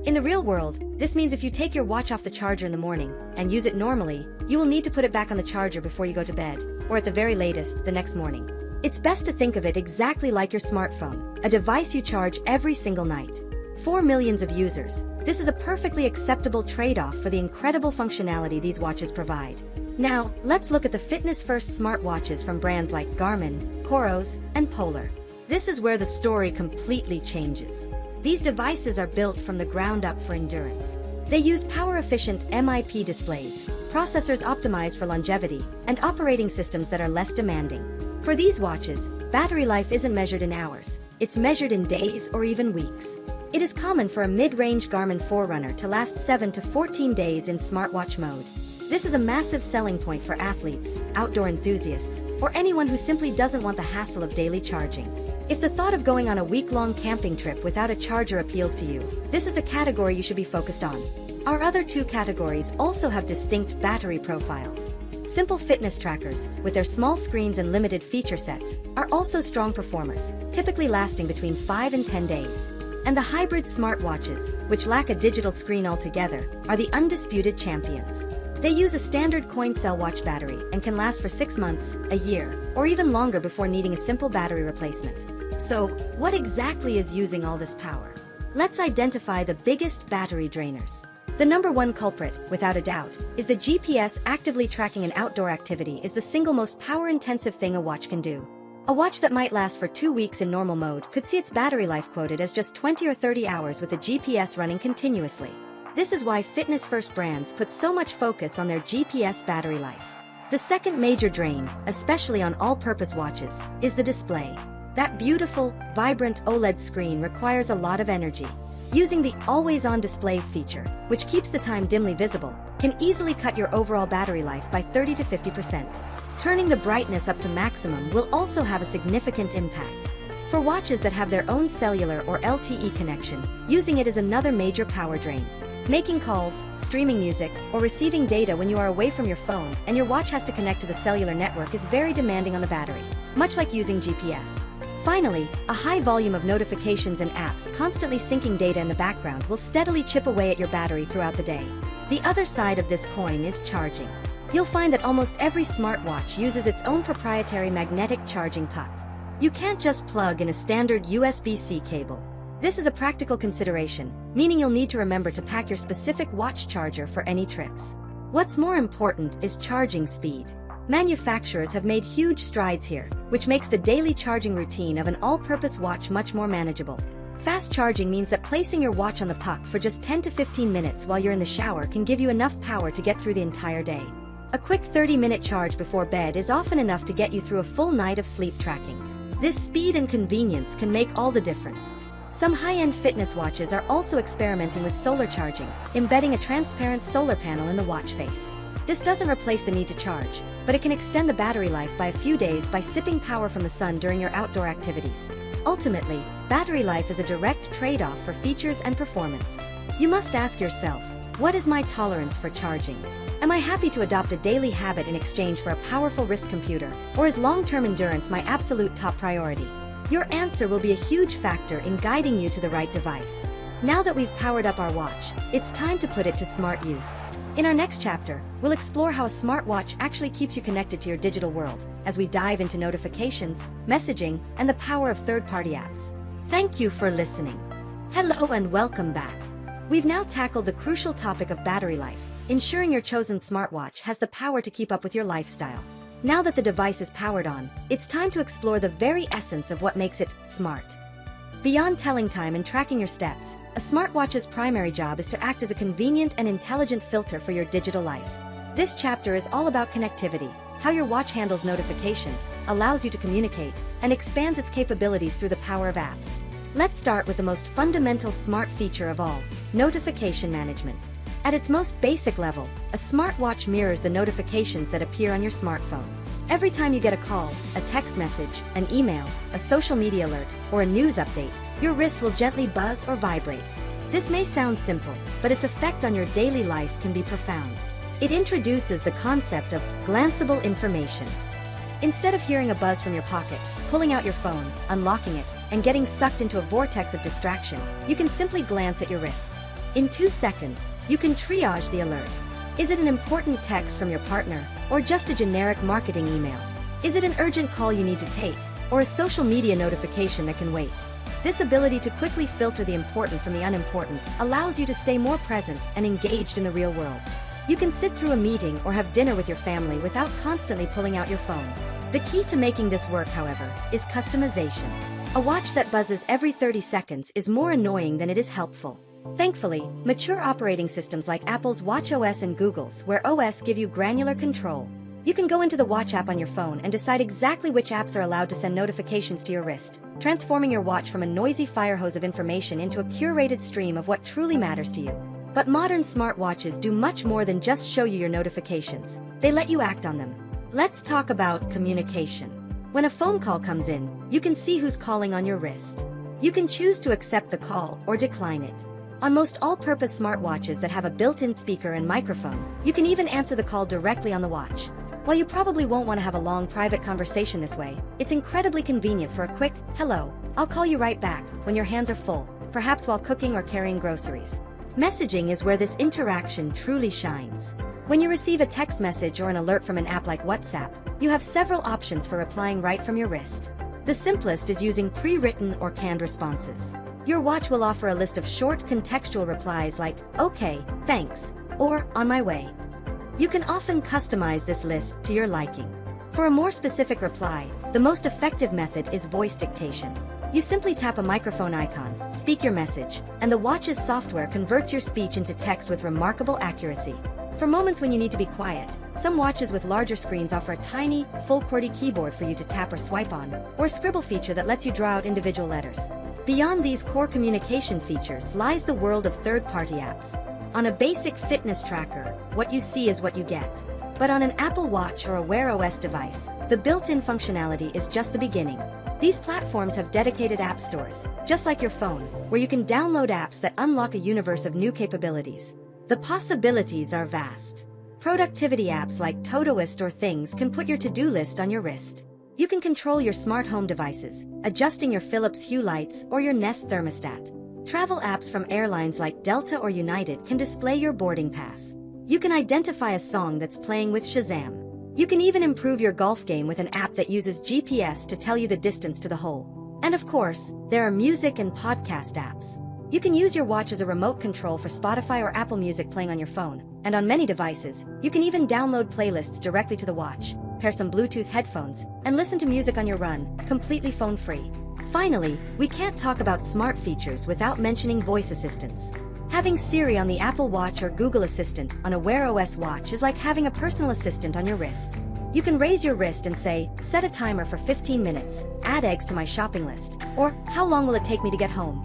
In the real world, this means if you take your watch off the charger in the morning and use it normally, you will need to put it back on the charger before you go to bed, or at the very latest, the next morning. It's best to think of it exactly like your smartphone, a device you charge every single night. For millions of users, this is a perfectly acceptable trade-off for the incredible functionality these watches provide. Now, let's look at the fitness-first smartwatches from brands like Garmin, Coros, and Polar. This is where the story completely changes. These devices are built from the ground up for endurance. They use power-efficient MIP displays, processors optimized for longevity, and operating systems that are less demanding. For these watches, battery life isn't measured in hours, it's measured in days or even weeks. It is common for a mid-range Garmin Forerunner to last 7 to 14 days in smartwatch mode. This is a massive selling point for athletes, outdoor enthusiasts, or anyone who simply doesn't want the hassle of daily charging. If the thought of going on a week-long camping trip without a charger appeals to you, this is the category you should be focused on. Our other two categories also have distinct battery profiles. Simple fitness trackers, with their small screens and limited feature sets, are also strong performers, typically lasting between 5 and 10 days. And the hybrid smartwatches, which lack a digital screen altogether, are the undisputed champions. They use a standard coin cell watch battery and can last for 6 months, a year, or even longer before needing a simple battery replacement. So, what exactly is using all this power? Let's identify the biggest battery drainers. The number one culprit, without a doubt, is the GPS. Actively tracking an outdoor activity is the single most power-intensive thing a watch can do. A watch that might last for 2 weeks in normal mode could see its battery life quoted as just 20 or 30 hours with the GPS running continuously. This is why fitness-first brands put so much focus on their GPS battery life. The second major drain, especially on all-purpose watches, is the display. That beautiful, vibrant OLED screen requires a lot of energy. Using the always-on display feature, which keeps the time dimly visible, can easily cut your overall battery life by 30 to 50%. Turning the brightness up to maximum will also have a significant impact. For watches that have their own cellular or LTE connection, using it is another major power drain. Making calls, streaming music, or receiving data when you are away from your phone and your watch has to connect to the cellular network is very demanding on the battery, much like using GPS. Finally, a high volume of notifications and apps constantly syncing data in the background will steadily chip away at your battery throughout the day. The other side of this coin is charging. You'll find that almost every smartwatch uses its own proprietary magnetic charging puck. You can't just plug in a standard USB-C cable. This is a practical consideration, meaning you'll need to remember to pack your specific watch charger for any trips. What's more important is charging speed. Manufacturers have made huge strides here, which makes the daily charging routine of an all-purpose watch much more manageable. Fast charging means that placing your watch on the puck for just 10 to 15 minutes while you're in the shower can give you enough power to get through the entire day. A quick 30-minute charge before bed is often enough to get you through a full night of sleep tracking. This speed and convenience can make all the difference. Some high-end fitness watches are also experimenting with solar charging, embedding a transparent solar panel in the watch face. This doesn't replace the need to charge, but it can extend the battery life by a few days by sipping power from the sun during your outdoor activities. Ultimately, battery life is a direct trade-off for features and performance. You must ask yourself, what is my tolerance for charging? Am I happy to adopt a daily habit in exchange for a powerful wrist computer, or is long-term endurance my absolute top priority? Your answer will be a huge factor in guiding you to the right device. Now that we've powered up our watch, it's time to put it to smart use. In our next chapter, we'll explore how a smartwatch actually keeps you connected to your digital world, as we dive into notifications, messaging, and the power of third-party apps. Thank you for listening. Hello and welcome back. We've now tackled the crucial topic of battery life, ensuring your chosen smartwatch has the power to keep up with your lifestyle. Now that the device is powered on, it's time to explore the very essence of what makes it smart. Beyond telling time and tracking your steps, a smartwatch's primary job is to act as a convenient and intelligent filter for your digital life. This chapter is all about connectivity, how your watch handles notifications, allows you to communicate, and expands its capabilities through the power of apps. Let's start with the most fundamental smart feature of all, notification management. At its most basic level, a smartwatch mirrors the notifications that appear on your smartphone. Every time you get a call, a text message, an email, a social media alert, or a news update, your wrist will gently buzz or vibrate. This may sound simple, but its effect on your daily life can be profound. It introduces the concept of glanceable information. Instead of hearing a buzz from your pocket, pulling out your phone, unlocking it, and getting sucked into a vortex of distraction, you can simply glance at your wrist. In 2 seconds, you can triage the alert. Is it an important text from your partner, or just a generic marketing email? Is it an urgent call you need to take, or a social media notification that can wait? This ability to quickly filter the important from the unimportant allows you to stay more present and engaged in the real world. You can sit through a meeting or have dinner with your family without constantly pulling out your phone. The key to making this work, however, is customization. A watch that buzzes every 30 seconds is more annoying than it is helpful. Thankfully, mature operating systems like Apple's watchOS and Google's Wear OS give you granular control. You can go into the Watch app on your phone and decide exactly which apps are allowed to send notifications to your wrist, transforming your watch from a noisy fire hose of information into a curated stream of what truly matters to you. But modern smartwatches do much more than just show you your notifications. They let you act on them. Let's talk about communication. When a phone call comes in, you can see who's calling on your wrist. You can choose to accept the call or decline it. On most all-purpose smartwatches that have a built-in speaker and microphone, you can even answer the call directly on the watch. While you probably won't want to have a long private conversation this way, it's incredibly convenient for a quick, "Hello, I'll call you right back," when your hands are full, perhaps while cooking or carrying groceries. Messaging is where this interaction truly shines. When you receive a text message or an alert from an app like WhatsApp, you have several options for replying right from your wrist. The simplest is using pre-written or canned responses. Your watch will offer a list of short, contextual replies like, "Okay, thanks," or "On my way." You can often customize this list to your liking. For a more specific reply, the most effective method is voice dictation. You simply tap a microphone icon, speak your message, and the watch's software converts your speech into text with remarkable accuracy. For moments when you need to be quiet, some watches with larger screens offer a tiny, full QWERTY keyboard for you to tap or swipe on, or a scribble feature that lets you draw out individual letters. Beyond these core communication features lies the world of third-party apps. On a basic fitness tracker, what you see is what you get. But on an Apple Watch or a Wear OS device, the built-in functionality is just the beginning. These platforms have dedicated app stores, just like your phone, where you can download apps that unlock a universe of new capabilities. The possibilities are vast. Productivity apps like Todoist or Things can put your to-do list on your wrist. You can control your smart home devices, adjusting your Philips Hue lights or your Nest thermostat. Travel apps from airlines like Delta or United can display your boarding pass. You can identify a song that's playing with Shazam. You can even improve your golf game with an app that uses GPS to tell you the distance to the hole. And of course, there are music and podcast apps. You can use your watch as a remote control for Spotify or Apple Music playing on your phone, and on many devices, you can even download playlists directly to the watch, pair some Bluetooth headphones, and listen to music on your run, completely phone-free. Finally, we can't talk about smart features without mentioning voice assistants. Having Siri on the Apple Watch or Google Assistant on a Wear OS watch is like having a personal assistant on your wrist. You can raise your wrist and say, "Set a timer for 15 minutes, add eggs to my shopping list," or "How long will it take me to get home?"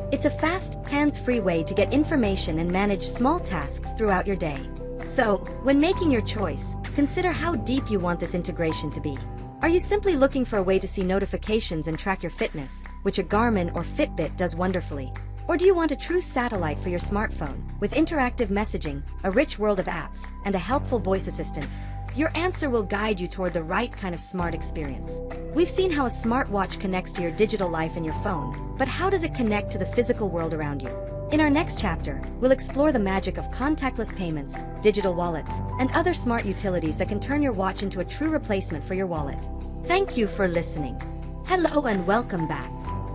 It's a fast, hands-free way to get information and manage small tasks throughout your day. So, when making your choice, consider how deep you want this integration to be. Are you simply looking for a way to see notifications and track your fitness, which a Garmin or Fitbit does wonderfully? Or do you want a true satellite for your smartphone, with interactive messaging, a rich world of apps, and a helpful voice assistant? Your answer will guide you toward the right kind of smart experience. We've seen how a smartwatch connects to your digital life in your phone, but how does it connect to the physical world around you? In our next chapter, we'll explore the magic of contactless payments, digital wallets, and other smart utilities that can turn your watch into a true replacement for your wallet. Thank you for listening. Hello and welcome back.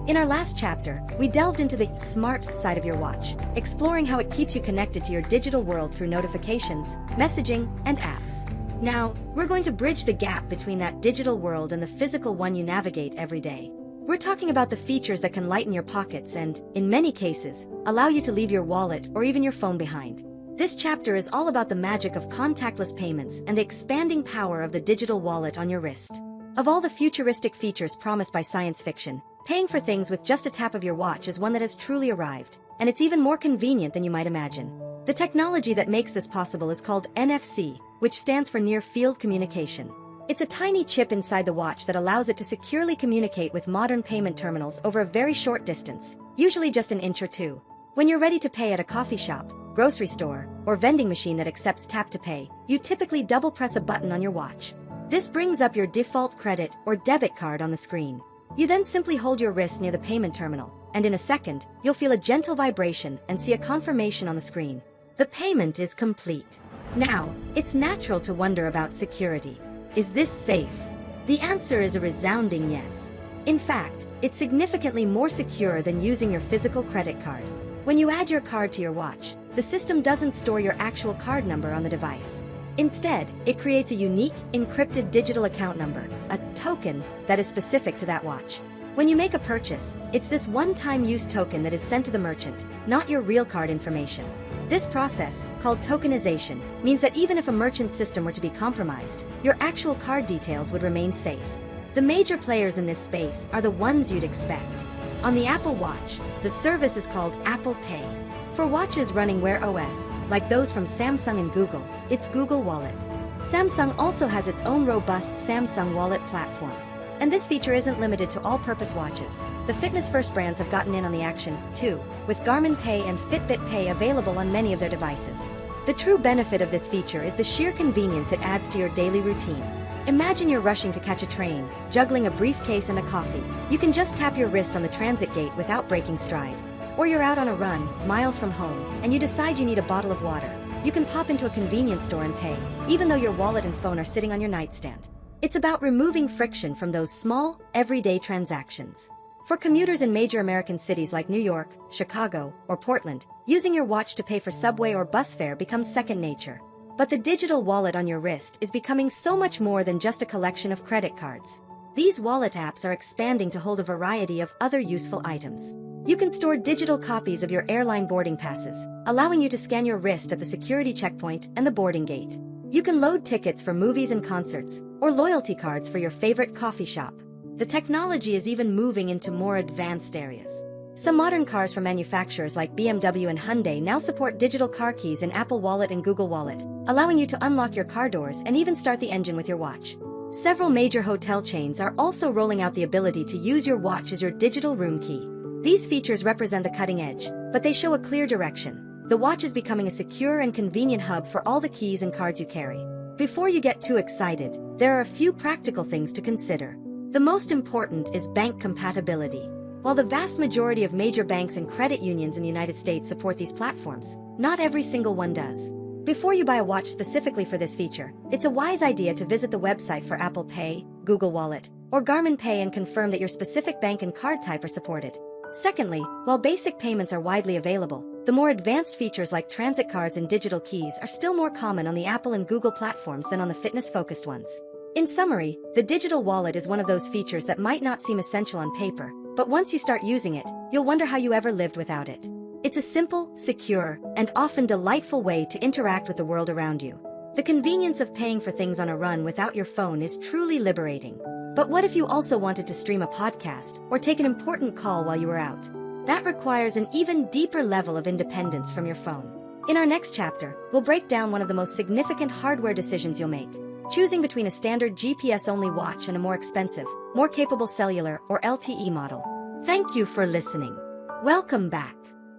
In our last chapter, we delved into the smart side of your watch, exploring how it keeps you connected to your digital world through notifications, messaging, and apps. Now, we're going to bridge the gap between that digital world and the physical one you navigate every day. We're talking about the features that can lighten your pockets and, in many cases, allow you to leave your wallet or even your phone behind. This chapter is all about the magic of contactless payments and the expanding power of the digital wallet on your wrist. Of all the futuristic features promised by science fiction, paying for things with just a tap of your watch is one that has truly arrived, and it's even more convenient than you might imagine. The technology that makes this possible is called NFC, which stands for Near Field Communication. It's a tiny chip inside the watch that allows it to securely communicate with modern payment terminals over a very short distance, usually just an inch or two. When you're ready to pay at a coffee shop, grocery store, or vending machine that accepts tap to pay, you typically double-press a button on your watch. This brings up your default credit or debit card on the screen. You then simply hold your wrist near the payment terminal, and in a second, you'll feel a gentle vibration and see a confirmation on the screen. The payment is complete. Now, it's natural to wonder about security. Is this safe? The answer is a resounding yes. In fact, it's significantly more secure than using your physical credit card. When you add your card to your watch, the system doesn't store your actual card number on the device. Instead, it creates a unique, encrypted digital account number, a token that is specific to that watch. When you make a purchase, it's this one-time use token that is sent to the merchant, not your real card information. This process, called tokenization, means that even if a merchant system were to be compromised, your actual card details would remain safe. The major players in this space are the ones you'd expect. On the Apple Watch, the service is called Apple Pay. For watches running Wear OS, like those from Samsung and Google, it's Google Wallet. Samsung also has its own robust Samsung Wallet platform. And this feature isn't limited to all-purpose watches. The fitness-first brands have gotten in on the action, too, with Garmin Pay and Fitbit Pay available on many of their devices. The true benefit of this feature is the sheer convenience it adds to your daily routine. Imagine you're rushing to catch a train, juggling a briefcase and a coffee. You can just tap your wrist on the transit gate without breaking stride. Or you're out on a run, miles from home, and you decide you need a bottle of water. You can pop into a convenience store and pay, even though your wallet and phone are sitting on your nightstand. It's about removing friction from those small, everyday transactions. For commuters in major American cities like New York, Chicago, or Portland, using your watch to pay for subway or bus fare becomes second nature. But the digital wallet on your wrist is becoming so much more than just a collection of credit cards. These wallet apps are expanding to hold a variety of other useful items. You can store digital copies of your airline boarding passes, allowing you to scan your wrist at the security checkpoint and the boarding gate. You can load tickets for movies and concerts, or loyalty cards for your favorite coffee shop. The technology is even moving into more advanced areas. Some modern cars from manufacturers like BMW and Hyundai now support digital car keys in Apple Wallet and Google Wallet, allowing you to unlock your car doors and even start the engine with your watch. Several major hotel chains are also rolling out the ability to use your watch as your digital room key. These features represent the cutting edge, but they show a clear direction. The watch is becoming a secure and convenient hub for all the keys and cards you carry. Before you get too excited, there are a few practical things to consider. The most important is bank compatibility. While the vast majority of major banks and credit unions in the United States support these platforms, not every single one does. Before you buy a watch specifically for this feature, it's a wise idea to visit the website for Apple Pay, Google Wallet, or Garmin Pay and confirm that your specific bank and card type are supported. Secondly, while basic payments are widely available, the more advanced features like transit cards and digital keys are still more common on the Apple and Google platforms than on the fitness-focused ones. In summary, the digital wallet is one of those features that might not seem essential on paper, but once you start using it, you'll wonder how you ever lived without it. It's a simple, secure, and often delightful way to interact with the world around you. The convenience of paying for things on a run without your phone is truly liberating. But what if you also wanted to stream a podcast or take an important call while you were out? That requires an even deeper level of independence from your phone. In our next chapter, we'll break down one of the most significant hardware decisions you'll make, choosing between a standard GPS-only watch and a more expensive, more capable cellular or LTE model. Thank you for listening. Welcome back.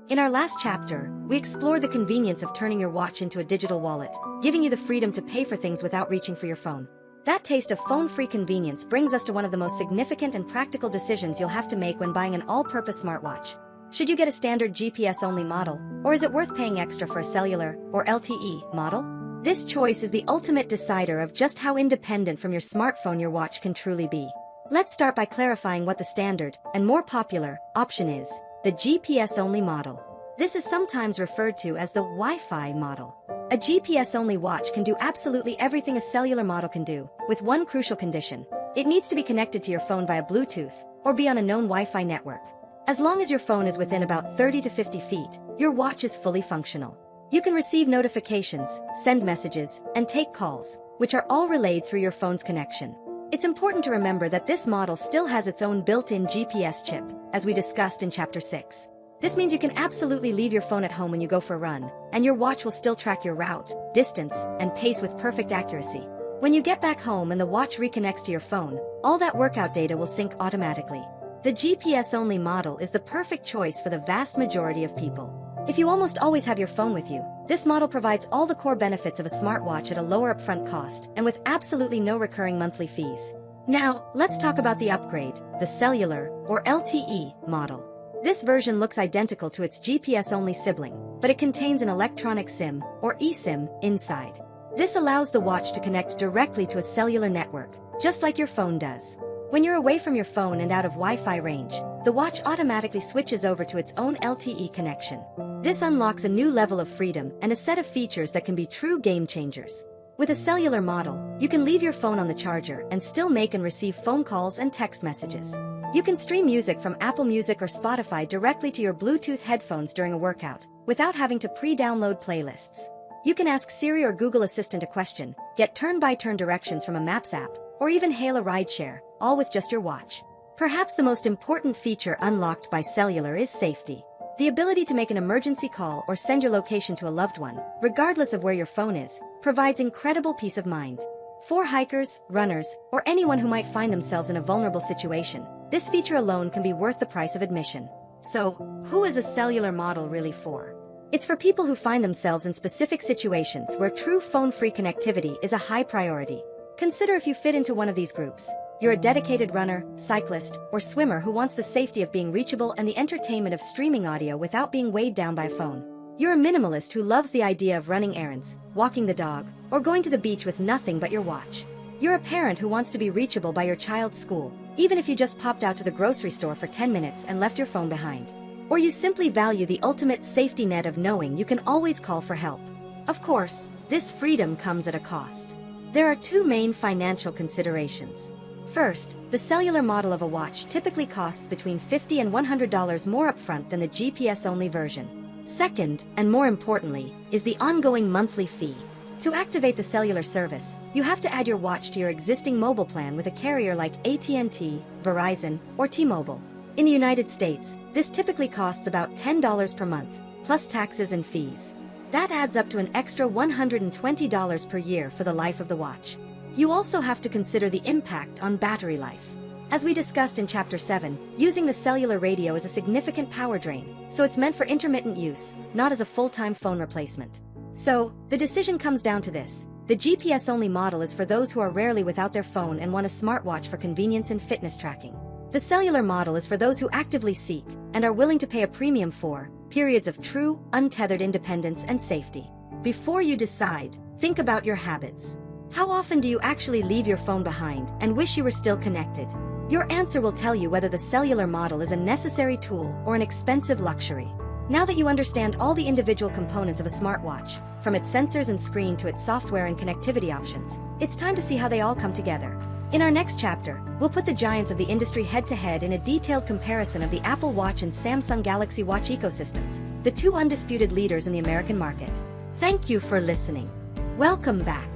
In our last chapter, we explored the convenience of turning your watch into a digital wallet, giving you the freedom to pay for things without reaching for your phone. That taste of phone-free convenience brings us to one of the most significant and practical decisions you'll have to make when buying an all-purpose smartwatch. Should you get a standard GPS-only model, or is it worth paying extra for a cellular or LTE model? This choice is the ultimate decider of just how independent from your smartphone your watch can truly be. Let's start by clarifying what the standard, and more popular, option is: the GPS-only model. This is sometimes referred to as the Wi-Fi model. A GPS-only watch can do absolutely everything a cellular model can do, with one crucial condition: it needs to be connected to your phone via Bluetooth, or be on a known Wi-Fi network. As long as your phone is within about 30 to 50 feet, your watch is fully functional. You can receive notifications, send messages, and take calls, which are all relayed through your phone's connection. It's important to remember that this model still has its own built-in GPS chip, as we discussed in Chapter 6. This means you can absolutely leave your phone at home when you go for a run, and your watch will still track your route, distance, and pace with perfect accuracy. When you get back home and the watch reconnects to your phone, all that workout data will sync automatically. The GPS-only model is the perfect choice for the vast majority of people. If you almost always have your phone with you, this model provides all the core benefits of a smartwatch at a lower upfront cost and with absolutely no recurring monthly fees. Now, let's talk about the upgrade, the cellular or LTE model. This version looks identical to its GPS-only sibling, but it contains an electronic SIM, or eSIM, inside. This allows the watch to connect directly to a cellular network, just like your phone does. When you're away from your phone and out of Wi-Fi range, the watch automatically switches over to its own LTE connection. This unlocks a new level of freedom and a set of features that can be true game changers. With a cellular model, you can leave your phone on the charger and still make and receive phone calls and text messages. You can stream music from Apple Music or Spotify directly to your Bluetooth headphones during a workout, without having to pre-download playlists. You can ask Siri or Google Assistant a question, get turn-by-turn directions from a Maps app, or even hail a rideshare, all with just your watch. Perhaps the most important feature unlocked by cellular is safety. The ability to make an emergency call or send your location to a loved one, regardless of where your phone is, provides incredible peace of mind. For hikers, runners, or anyone who might find themselves in a vulnerable situation, this feature alone can be worth the price of admission. So, who is a cellular model really for? It's for people who find themselves in specific situations where true phone-free connectivity is a high priority. Consider if you fit into one of these groups. You're a dedicated runner, cyclist, or swimmer who wants the safety of being reachable and the entertainment of streaming audio without being weighed down by a phone. You're a minimalist who loves the idea of running errands, walking the dog, or going to the beach with nothing but your watch. You're a parent who wants to be reachable by your child's school, even if you just popped out to the grocery store for 10 minutes and left your phone behind. Or you simply value the ultimate safety net of knowing you can always call for help. Of course, this freedom comes at a cost. There are two main financial considerations. First, the cellular model of a watch typically costs between $50 and $100 more upfront than the GPS-only version. Second, and more importantly, is the ongoing monthly fee. To activate the cellular service, you have to add your watch to your existing mobile plan with a carrier like AT&T, Verizon, or T-Mobile. In the United States, this typically costs about $10 per month, plus taxes and fees. That adds up to an extra $120 per year for the life of the watch. You also have to consider the impact on battery life. As we discussed in Chapter 7, using the cellular radio is a significant power drain, so it's meant for intermittent use, not as a full-time phone replacement. So, the decision comes down to this. The GPS-only model is for those who are rarely without their phone and want a smartwatch for convenience and fitness tracking. The cellular model is for those who actively seek, and are willing to pay a premium for, periods of true, untethered independence and safety. Before you decide, think about your habits. How often do you actually leave your phone behind and wish you were still connected? Your answer will tell you whether the cellular model is a necessary tool or an expensive luxury. Now that you understand all the individual components of a smartwatch, from its sensors and screen to its software and connectivity options, it's time to see how they all come together. In our next chapter, we'll put the giants of the industry head-to-head in a detailed comparison of the Apple Watch and Samsung Galaxy Watch ecosystems, the two undisputed leaders in the American market. Thank you for listening. Welcome back.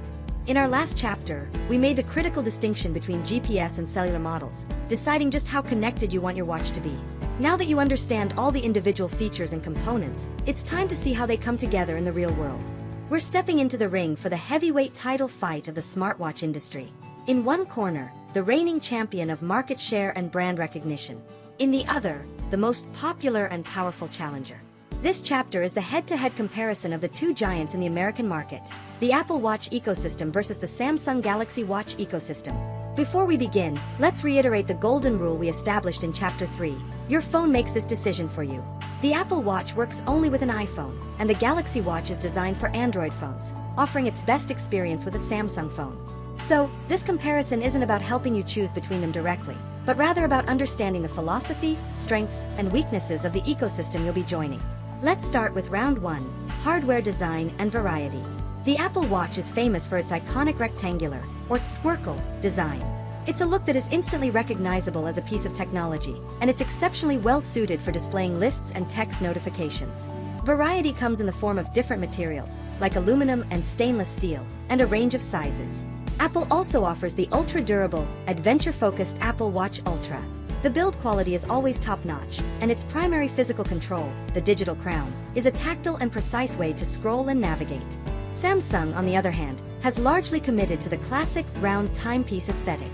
In our last chapter, we made the critical distinction between GPS and cellular models, deciding just how connected you want your watch to be. Now that you understand all the individual features and components, it's time to see how they come together in the real world. We're stepping into the ring for the heavyweight title fight of the smartwatch industry. In one corner, the reigning champion of market share and brand recognition. In the other, the most popular and powerful challenger. This chapter is the head-to-head comparison of the two giants in the American market, the Apple Watch ecosystem versus the Samsung Galaxy Watch ecosystem. Before we begin, let's reiterate the golden rule we established in Chapter 3. Your phone makes this decision for you. The Apple Watch works only with an iPhone, and the Galaxy Watch is designed for Android phones, offering its best experience with a Samsung phone. So, this comparison isn't about helping you choose between them directly, but rather about understanding the philosophy, strengths, and weaknesses of the ecosystem you'll be joining. Let's start with Round 1, hardware design and variety. The Apple Watch is famous for its iconic rectangular, or squircle, design. It's a look that is instantly recognizable as a piece of technology, and it's exceptionally well suited for displaying lists and text notifications. Variety comes in the form of different materials, like aluminum and stainless steel, and a range of sizes. Apple also offers the ultra-durable, adventure-focused Apple Watch Ultra. The build quality is always top-notch, and its primary physical control, the digital crown, is a tactile and precise way to scroll and navigate. Samsung, on the other hand, has largely committed to the classic, round timepiece aesthetic.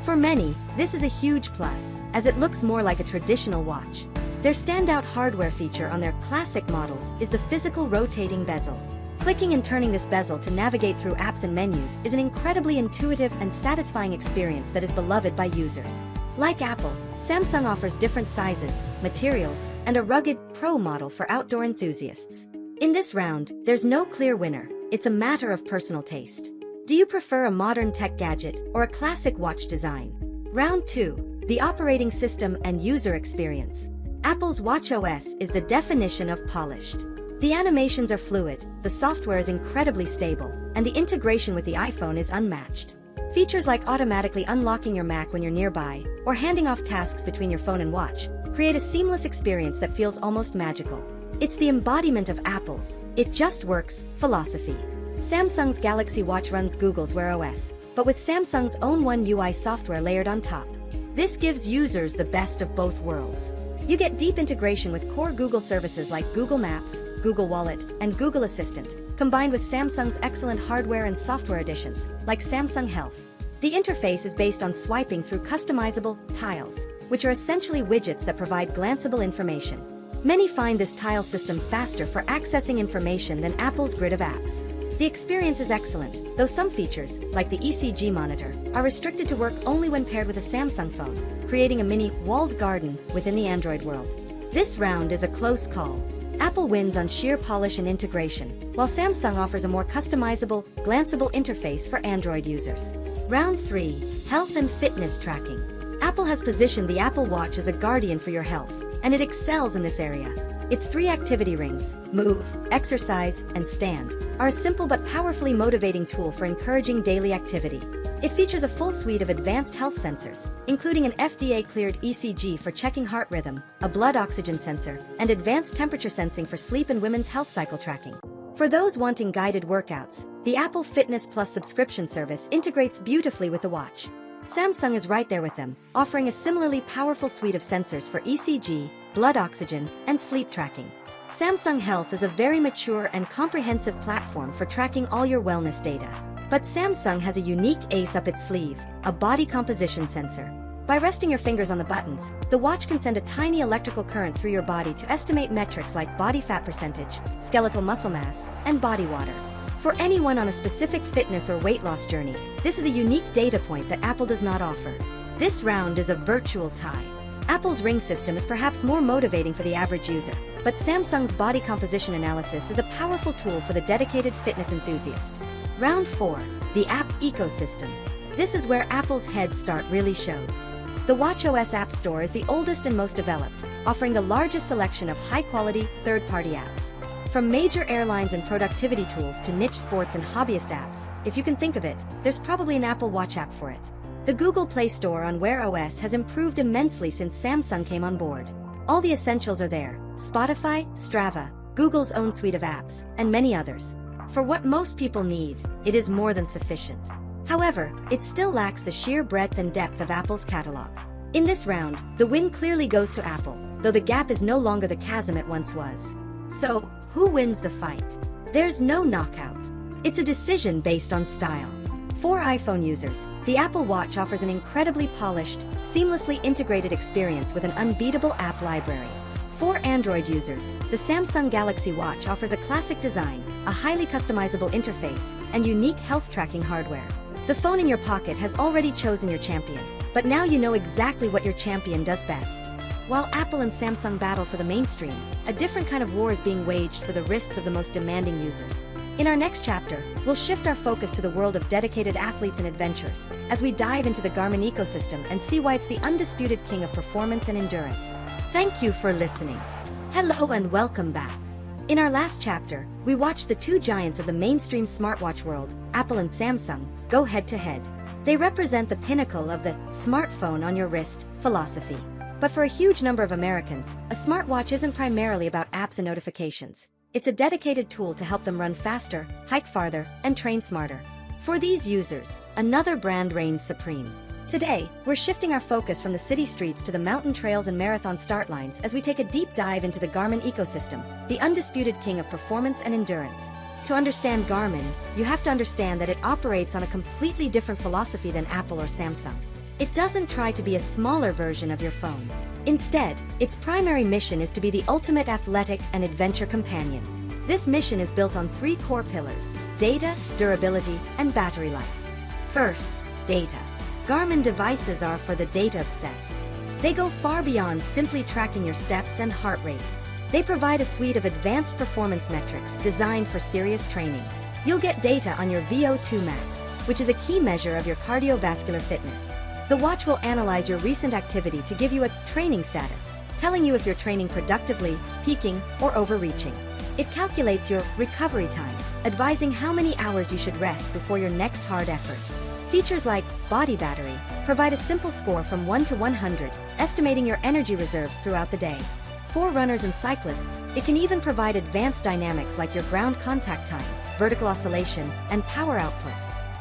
For many, this is a huge plus, as it looks more like a traditional watch. Their standout hardware feature on their classic models is the physical rotating bezel. Clicking and turning this bezel to navigate through apps and menus is an incredibly intuitive and satisfying experience that is beloved by users. Like Apple, Samsung offers different sizes, materials, and a rugged Pro model for outdoor enthusiasts. In this round, there's no clear winner. It's a matter of personal taste. Do you prefer a modern tech gadget or a classic watch design? Round 2. The operating system and user experience. Apple's watchOS is the definition of polished. The animations are fluid, the software is incredibly stable, and the integration with the iPhone is unmatched. Features like automatically unlocking your Mac when you're nearby, or handing off tasks between your phone and watch, create a seamless experience that feels almost magical. It's the embodiment of Apple's "it just works" philosophy. Samsung's Galaxy Watch runs Google's Wear OS, but with Samsung's own One UI software layered on top. This gives users the best of both worlds. You get deep integration with core Google services like Google Maps, Google Wallet, and Google Assistant, combined with Samsung's excellent hardware and software additions, like Samsung Health. The interface is based on swiping through customizable tiles, which are essentially widgets that provide glanceable information. Many find this tile system faster for accessing information than Apple's grid of apps. The experience is excellent, though some features, like the ECG monitor, are restricted to work only when paired with a Samsung phone, creating a mini walled garden within the Android world. This round is a close call. Apple wins on sheer polish and integration, while Samsung offers a more customizable, glanceable interface for Android users. Round 3. Health and fitness tracking. Apple has positioned the Apple Watch as a guardian for your health, and it excels in this area. Its 3 activity rings, move, exercise, and stand, are a simple but powerfully motivating tool for encouraging daily activity. It features a full suite of advanced health sensors, including an FDA-cleared ECG for checking heart rhythm, a blood oxygen sensor, and advanced temperature sensing for sleep and women's health cycle tracking. For those wanting guided workouts, the Apple Fitness Plus subscription service integrates beautifully with the watch. Samsung is right there with them, offering a similarly powerful suite of sensors for ECG, blood oxygen, and sleep tracking. Samsung Health is a very mature and comprehensive platform for tracking all your wellness data. But Samsung has a unique ace up its sleeve, a body composition sensor. By resting your fingers on the buttons, the watch can send a tiny electrical current through your body to estimate metrics like body fat percentage, skeletal muscle mass, and body water. For anyone on a specific fitness or weight loss journey, this is a unique data point that Apple does not offer. This round is a virtual tie. Apple's Ring system is perhaps more motivating for the average user, but Samsung's body composition analysis is a powerful tool for the dedicated fitness enthusiast. Round 4. The app ecosystem. This is where Apple's head start really shows. The watchOS App Store is the oldest and most developed, offering the largest selection of high-quality, third-party apps. From major airlines and productivity tools to niche sports and hobbyist apps, if you can think of it, there's probably an Apple Watch app for it. The Google Play Store on Wear OS has improved immensely since Samsung came on board. All the essentials are there: Spotify, Strava, Google's own suite of apps, and many others. For what most people need, it is more than sufficient. However, it still lacks the sheer breadth and depth of Apple's catalog. In this round, the win clearly goes to Apple, though the gap is no longer the chasm it once was. So, who wins the fight? There's no knockout. It's a decision based on style. For iPhone users, the Apple Watch offers an incredibly polished, seamlessly integrated experience with an unbeatable app library. For Android users, the Samsung Galaxy Watch offers a classic design, a highly customizable interface, and unique health tracking hardware. The phone in your pocket has already chosen your champion, but now you know exactly what your champion does best. While Apple and Samsung battle for the mainstream, a different kind of war is being waged for the wrists of the most demanding users. In our next chapter, we'll shift our focus to the world of dedicated athletes and adventurers, as we dive into the Garmin ecosystem and see why it's the undisputed king of performance and endurance. Thank you for listening. Hello and welcome back. In our last chapter, we watched the 2 giants of the mainstream smartwatch world, Apple and Samsung, go head-to-head. They represent the pinnacle of the smartphone on your wrist philosophy. But for a huge number of Americans, a smartwatch isn't primarily about apps and notifications. It's a dedicated tool to help them run faster, hike farther, and train smarter. For these users, another brand reigns supreme. Today, we're shifting our focus from the city streets to the mountain trails and marathon start lines as we take a deep dive into the Garmin ecosystem, the undisputed king of performance and endurance. To understand Garmin, you have to understand that it operates on a completely different philosophy than Apple or Samsung. It doesn't try to be a smaller version of your phone. Instead, its primary mission is to be the ultimate athletic and adventure companion. This mission is built on 3 core pillars: data, durability, and battery life. First, data. Garmin devices are for the data-obsessed. They go far beyond simply tracking your steps and heart rate. They provide a suite of advanced performance metrics designed for serious training. You'll get data on your VO2 max, which is a key measure of your cardiovascular fitness. The watch will analyze your recent activity to give you a training status, telling you if you're training productively, peaking, or overreaching. It calculates your recovery time, advising how many hours you should rest before your next hard effort. Features like body battery provide a simple score from 1 to 100, estimating your energy reserves throughout the day. For runners and cyclists, it can even provide advanced dynamics like your ground contact time, vertical oscillation, and power output.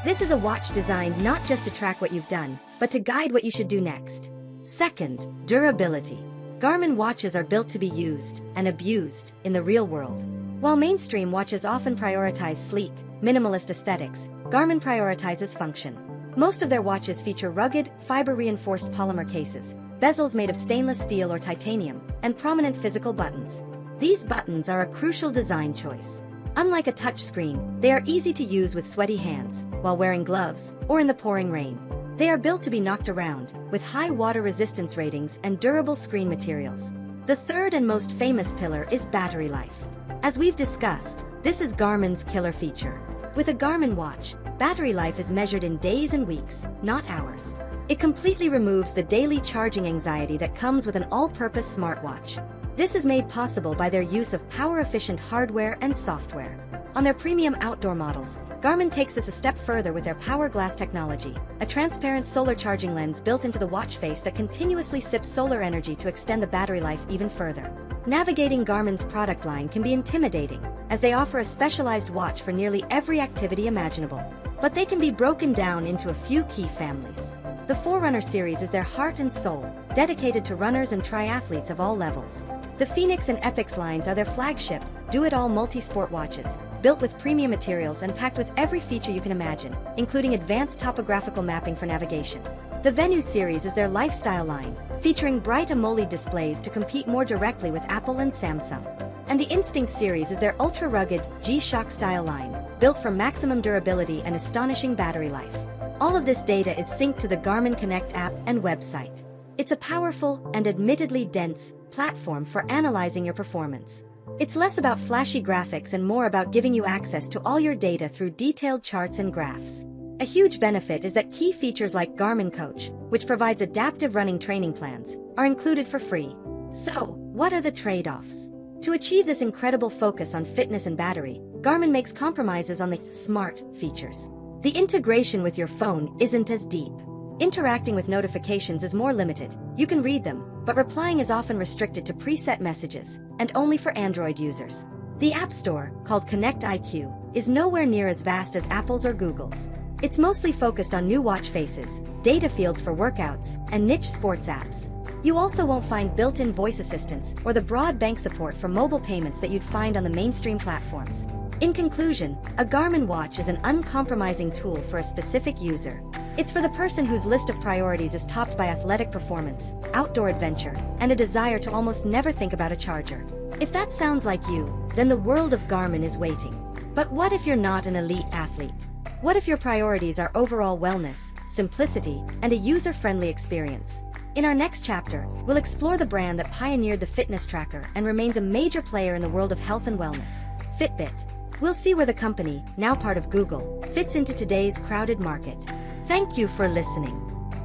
This is a watch designed not just to track what you've done, but to guide what you should do next. Second, durability. Garmin watches are built to be used and abused in the real world. While mainstream watches often prioritize sleek, minimalist aesthetics, Garmin prioritizes function. Most of their watches feature rugged, fiber-reinforced polymer cases, bezels made of stainless steel or titanium, and prominent physical buttons. These buttons are a crucial design choice. Unlike a touchscreen, they are easy to use with sweaty hands, while wearing gloves, or in the pouring rain. They are built to be knocked around, with high water resistance ratings and durable screen materials. The third and most famous pillar is battery life. As we've discussed, this is Garmin's killer feature. With a Garmin watch, battery life is measured in days and weeks, not hours. It completely removes the daily charging anxiety that comes with an all-purpose smartwatch. This is made possible by their use of power-efficient hardware and software. On their premium outdoor models, Garmin takes this a step further with their Power Glass technology, a transparent solar charging lens built into the watch face that continuously sips solar energy to extend the battery life even further. Navigating Garmin's product line can be intimidating, as they offer a specialized watch for nearly every activity imaginable. But they can be broken down into a few key families. The Forerunner series is their heart and soul, dedicated to runners and triathletes of all levels. The Phoenix and Epix lines are their flagship, do-it-all multi-sport watches, built with premium materials and packed with every feature you can imagine, including advanced topographical mapping for navigation. The Venue series is their lifestyle line, featuring bright AMOLED displays to compete more directly with Apple and Samsung. And the Instinct series is their ultra-rugged G-Shock style line, built for maximum durability and astonishing battery life. All of this data is synced to the Garmin Connect app and website. It's a powerful and admittedly dense platform for analyzing your performance. It's less about flashy graphics and more about giving you access to all your data through detailed charts and graphs. A huge benefit is that key features like Garmin Coach, which provides adaptive running training plans, are included for free. So, what are the trade-offs? To achieve this incredible focus on fitness and battery, Garmin makes compromises on the smart features. The integration with your phone isn't as deep. Interacting with notifications is more limited. You can read them, but replying is often restricted to preset messages, and only for Android users. The App Store, called Connect IQ, is nowhere near as vast as Apple's or Google's. It's mostly focused on new watch faces, data fields for workouts, and niche sports apps. You also won't find built-in voice assistants or the broad bank support for mobile payments that you'd find on the mainstream platforms. In conclusion, a Garmin watch is an uncompromising tool for a specific user. It's for the person whose list of priorities is topped by athletic performance, outdoor adventure, and a desire to almost never think about a charger. If that sounds like you, then the world of Garmin is waiting. But what if you're not an elite athlete? What if your priorities are overall wellness, simplicity, and a user-friendly experience? In our next chapter, we'll explore the brand that pioneered the fitness tracker and remains a major player in the world of health and wellness, Fitbit. We'll see where the company, now part of Google, fits into today's crowded market. Thank you for listening.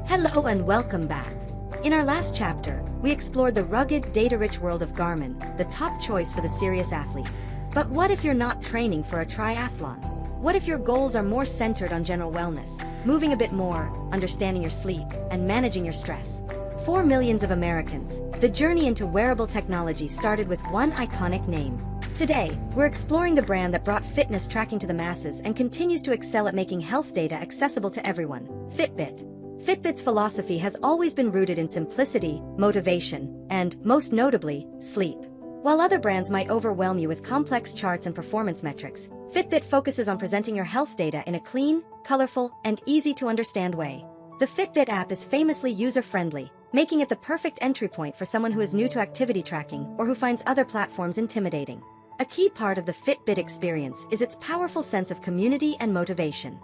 Hello and welcome back. In our last chapter, we explored the rugged, data-rich world of Garmin, the top choice for the serious athlete. But what if you're not training for a triathlon? What if your goals are more centered on general wellness, moving a bit more, understanding your sleep, and managing your stress? For millions of Americans, the journey into wearable technology started with one iconic name. Today, we're exploring the brand that brought fitness tracking to the masses and continues to excel at making health data accessible to everyone, Fitbit. Fitbit's philosophy has always been rooted in simplicity, motivation, and, most notably, sleep. While other brands might overwhelm you with complex charts and performance metrics, Fitbit focuses on presenting your health data in a clean, colorful, and easy-to-understand way. The Fitbit app is famously user-friendly, making it the perfect entry point for someone who is new to activity tracking or who finds other platforms intimidating. A key part of the Fitbit experience is its powerful sense of community and motivation.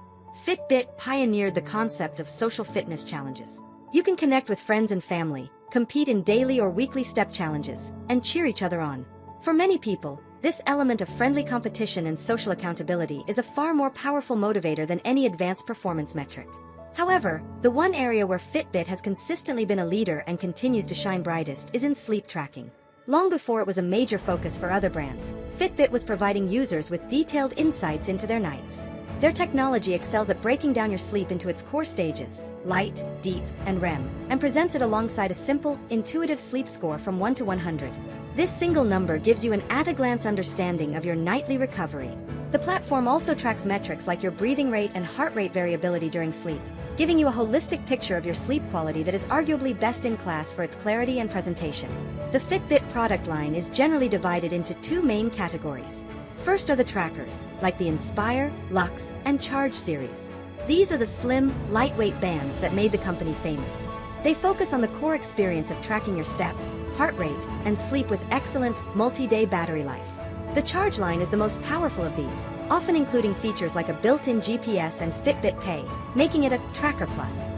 Fitbit pioneered the concept of social fitness challenges. You can connect with friends and family, compete in daily or weekly step challenges, and cheer each other on. For many people, this element of friendly competition and social accountability is a far more powerful motivator than any advanced performance metric. However, the one area where Fitbit has consistently been a leader and continues to shine brightest is in sleep tracking. Long before it was a major focus for other brands, Fitbit was providing users with detailed insights into their nights. Their technology excels at breaking down your sleep into its core stages, light, deep, and REM, and presents it alongside a simple, intuitive sleep score from 1 to 100. This single number gives you an at-a-glance understanding of your nightly recovery. The platform also tracks metrics like your breathing rate and heart rate variability during sleep, giving you a holistic picture of your sleep quality that is arguably best in class for its clarity and presentation. The Fitbit product line is generally divided into two main categories. First are the trackers, like the Inspire, Luxe, and Charge series. These are the slim, lightweight bands that made the company famous. They focus on the core experience of tracking your steps, heart rate, and sleep with excellent, multi-day battery life. The Charge line is the most powerful of these, often including features like a built-in GPS and Fitbit Pay, making it a Tracker Plus.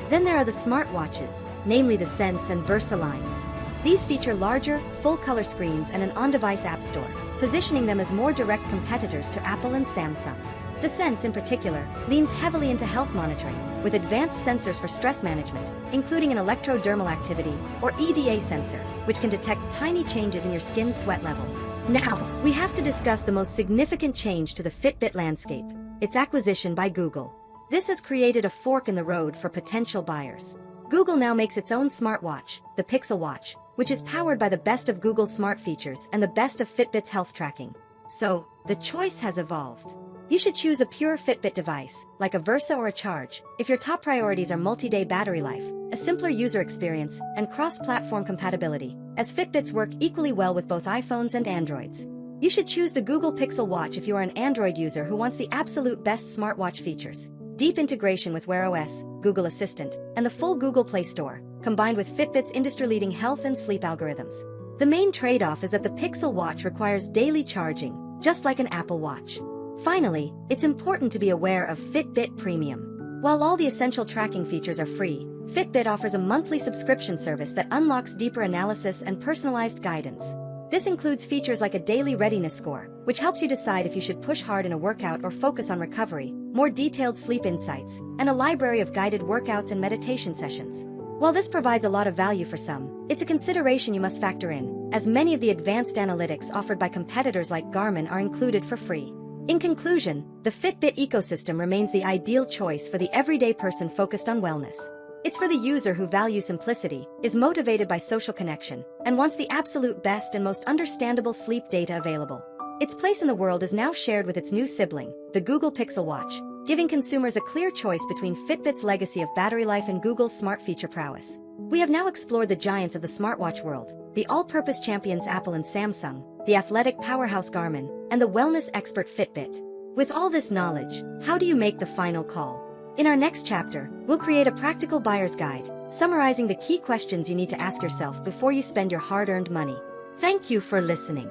Then there are the smartwatches, namely the Sense and Versa lines. These feature larger, full-color screens and an on-device app store, positioning them as more direct competitors to Apple and Samsung. The Sense, in particular, leans heavily into health monitoring, with advanced sensors for stress management, including an electrodermal activity, or EDA sensor, which can detect tiny changes in your skin's sweat level. Now, we have to discuss the most significant change to the Fitbit landscape, its acquisition by Google. This has created a fork in the road for potential buyers. Google now makes its own smartwatch, the Pixel Watch, which is powered by the best of Google's smart features and the best of Fitbit's health tracking. So, the choice has evolved. You should choose a pure Fitbit device, like a Versa or a Charge, if your top priorities are multi-day battery life, a simpler user experience, and cross-platform compatibility, as Fitbits work equally well with both iPhones and Androids. You should choose the Google Pixel Watch if you are an Android user who wants the absolute best smartwatch features, deep integration with Wear OS, Google Assistant, and the full Google Play Store, combined with Fitbit's industry-leading health and sleep algorithms. The main trade-off is that the Pixel Watch requires daily charging, just like an Apple Watch. Finally, it's important to be aware of Fitbit Premium. While all the essential tracking features are free, Fitbit offers a monthly subscription service that unlocks deeper analysis and personalized guidance. This includes features like a daily readiness score, which helps you decide if you should push hard in a workout or focus on recovery, more detailed sleep insights, and a library of guided workouts and meditation sessions. While this provides a lot of value for some, it's a consideration you must factor in, as many of the advanced analytics offered by competitors like Garmin are included for free. In conclusion, the Fitbit ecosystem remains the ideal choice for the everyday person focused on wellness. It's for the user who values simplicity, is motivated by social connection, and wants the absolute best and most understandable sleep data available. Its place in the world is now shared with its new sibling, the Google Pixel Watch, giving consumers a clear choice between Fitbit's legacy of battery life and Google's smart feature prowess. We have now explored the giants of the smartwatch world, the all-purpose champions Apple and Samsung, the athletic powerhouse Garmin, and the wellness expert Fitbit. With all this knowledge, how do you make the final call? In our next chapter, we'll create a practical buyer's guide, summarizing the key questions you need to ask yourself before you spend your hard-earned money. Thank you for listening.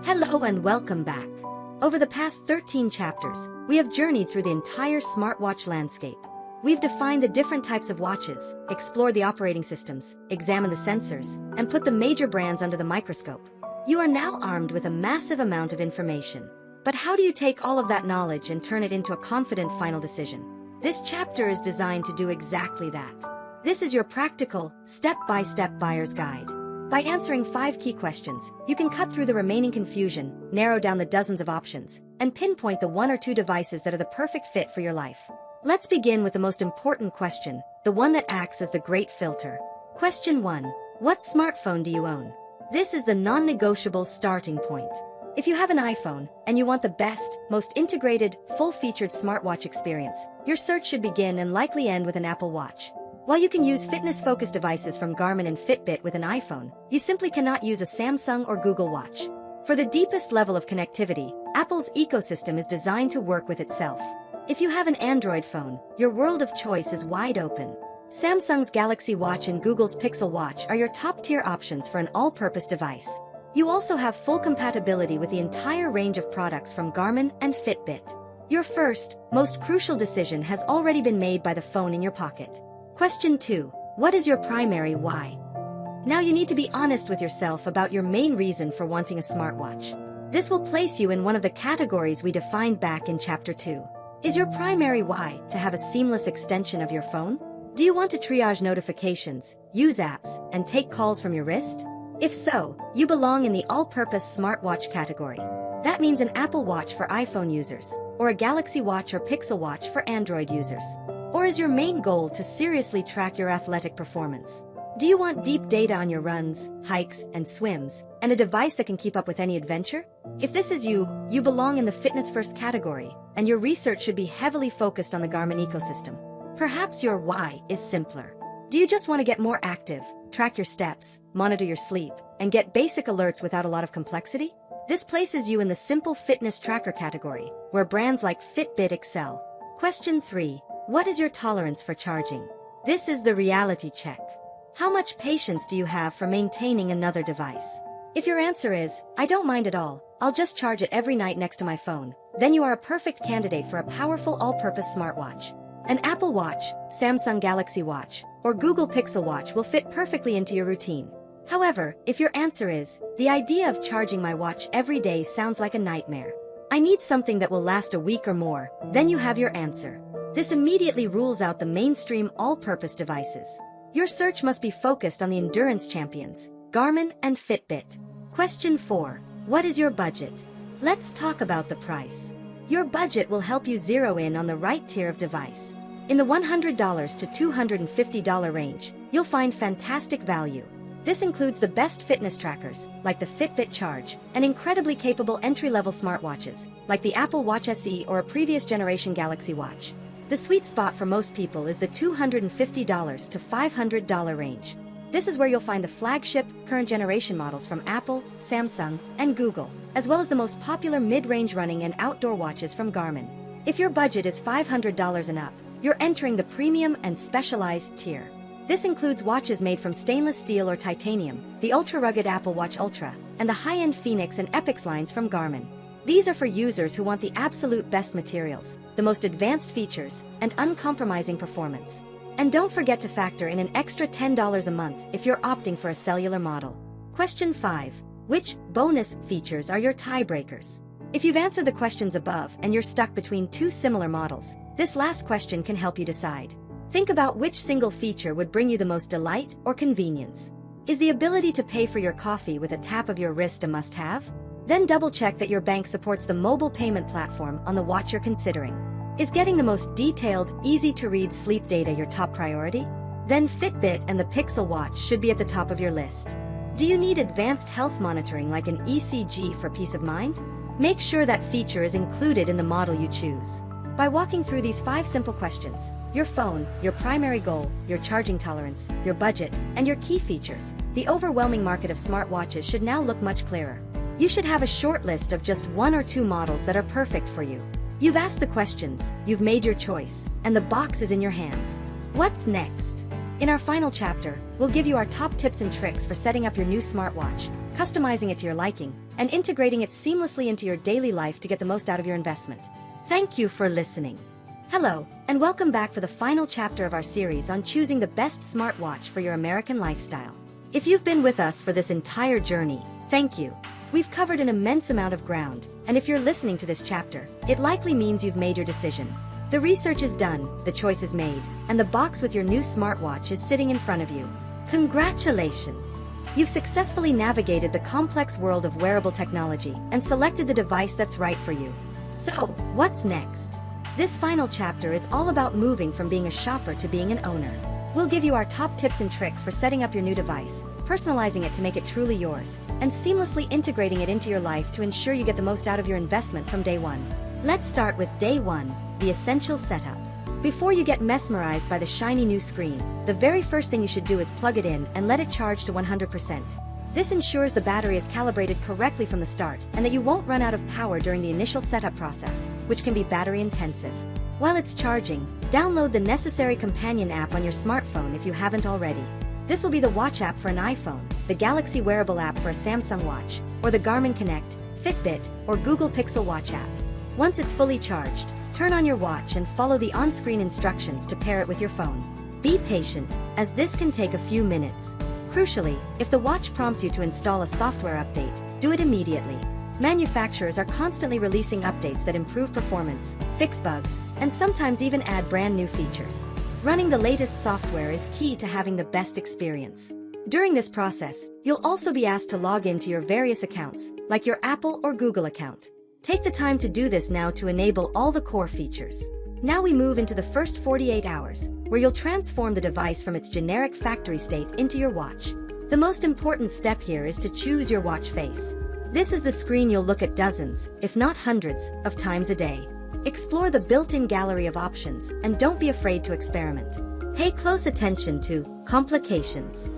Hello and welcome back. Over the past 13 chapters, we have journeyed through the entire smartwatch landscape. We've defined the different types of watches, explored the operating systems, examined the sensors, and put the major brands under the microscope. You are now armed with a massive amount of information. But how do you take all of that knowledge and turn it into a confident final decision? This chapter is designed to do exactly that. This is your practical, step-by-step buyer's guide. By answering 5 key questions, you can cut through the remaining confusion, narrow down the dozens of options, and pinpoint the 1 or 2 devices that are the perfect fit for your life. Let's begin with the most important question, the one that acts as the great filter. Question 1. What smartphone do you own? This is the non-negotiable starting point. If you have an iPhone, and you want the best, most integrated, full-featured smartwatch experience, your search should begin and likely end with an Apple Watch. While you can use fitness-focused devices from Garmin and Fitbit with an iPhone, you simply cannot use a Samsung or Google Watch. For the deepest level of connectivity, Apple's ecosystem is designed to work with itself. If you have an Android phone, your world of choice is wide open. Samsung's Galaxy Watch and Google's Pixel Watch are your top-tier options for an all-purpose device. You also have full compatibility with the entire range of products from Garmin and Fitbit. Your first, most crucial decision has already been made by the phone in your pocket. Question 2. What is your primary why? Now you need to be honest with yourself about your main reason for wanting a smartwatch. This will place you in one of the categories we defined back in Chapter 2. Is your primary why to have a seamless extension of your phone? Do you want to triage notifications, use apps, and take calls from your wrist? If so, you belong in the all-purpose smartwatch category. That means an Apple Watch for iPhone users, or a Galaxy Watch or Pixel Watch for Android users. Or is your main goal to seriously track your athletic performance? Do you want deep data on your runs, hikes, and swims, and a device that can keep up with any adventure? If this is you, you belong in the fitness-first category, and your research should be heavily focused on the Garmin ecosystem. Perhaps your why is simpler. Do you just want to get more active, track your steps, monitor your sleep, and get basic alerts without a lot of complexity? This places you in the simple fitness tracker category, where brands like Fitbit excel. Question 3. What is your tolerance for charging? This is the reality check. How much patience do you have for maintaining another device? If your answer is, I don't mind at all, I'll just charge it every night next to my phone, then you are a perfect candidate for a powerful all-purpose smartwatch. An Apple Watch, Samsung Galaxy Watch, or Google Pixel Watch will fit perfectly into your routine. However, if your answer is, the idea of charging my watch every day sounds like a nightmare. I need something that will last a week or more, then you have your answer. This immediately rules out the mainstream all-purpose devices. Your search must be focused on the endurance champions, Garmin and Fitbit. Question 4. What is your budget? Let's talk about the price. Your budget will help you zero in on the right tier of device. In the $100 to $250 range, you'll find fantastic value. This includes the best fitness trackers, like the Fitbit Charge, and incredibly capable entry-level smartwatches, like the Apple Watch SE or a previous generation Galaxy Watch. The sweet spot for most people is the $250 to $500 range. This is where you'll find the flagship, current generation models from Apple, Samsung, and Google, as well as the most popular mid-range running and outdoor watches from Garmin. If your budget is $500 and up, you're entering the premium and specialized tier. This includes watches made from stainless steel or titanium, the ultra-rugged Apple Watch Ultra, and the high-end Phoenix and Epix lines from Garmin. These are for users who want the absolute best materials, the most advanced features, and uncompromising performance. And don't forget to factor in an extra $10 a month if you're opting for a cellular model. Question 5. Which bonus features are your tiebreakers? If you've answered the questions above and you're stuck between two similar models, this last question can help you decide. Think about which single feature would bring you the most delight or convenience. Is the ability to pay for your coffee with a tap of your wrist a must-have? Then double-check that your bank supports the mobile payment platform on the watch you're considering. Is getting the most detailed, easy-to-read sleep data your top priority? Then Fitbit and the Pixel Watch should be at the top of your list. Do you need advanced health monitoring like an ECG for peace of mind? Make sure that feature is included in the model you choose. By walking through these 5 simple questions, your phone, your primary goal, your charging tolerance, your budget, and your key features, the overwhelming market of smartwatches should now look much clearer. You should have a short list of just 1 or 2 models that are perfect for you. You've asked the questions, you've made your choice, and the box is in your hands. What's next? In our final chapter, we'll give you our top tips and tricks for setting up your new smartwatch, customizing it to your liking, and integrating it seamlessly into your daily life to get the most out of your investment. Thank you for listening. Hello, and welcome back for the final chapter of our series on choosing the best smartwatch for your American lifestyle. If you've been with us for this entire journey, thank you. We've covered an immense amount of ground, and if you're listening to this chapter, it likely means you've made your decision. The research is done, the choice is made, and the box with your new smartwatch is sitting in front of you. Congratulations! You've successfully navigated the complex world of wearable technology and selected the device that's right for you. So, what's next? This final chapter is all about moving from being a shopper to being an owner. We'll give you our top tips and tricks for setting up your new device, personalizing it to make it truly yours, and seamlessly integrating it into your life to ensure you get the most out of your investment from day one. Let's start with day 1, the essential setup. Before you get mesmerized by the shiny new screen, the very first thing you should do is plug it in and let it charge to 100%. This ensures the battery is calibrated correctly from the start and that you won't run out of power during the initial setup process, which can be battery intensive. While it's charging, download the necessary companion app on your smartphone if you haven't already. This will be the Watch app for an iPhone, the Galaxy Wearable app for a Samsung Watch, or the Garmin Connect, Fitbit, or Google Pixel Watch app. Once it's fully charged, Turn on your watch and follow the on-screen instructions to pair it with your phone. Be patient, as this can take a few minutes. Crucially, if the watch prompts you to install a software update, do it immediately. Manufacturers are constantly releasing updates that improve performance, fix bugs, and sometimes even add brand new features. Running the latest software is key to having the best experience. During this process, you'll also be asked to log into your various accounts, like your Apple or Google account. Take the time to do this now to enable all the core features. Now we move into the first 48 hours, where you'll transform the device from its generic factory state into your watch. The most important step here is to choose your watch face. This is the screen you'll look at dozens, if not hundreds, of times a day. Explore the built-in gallery of options and don't be afraid to experiment. Pay close attention to complications.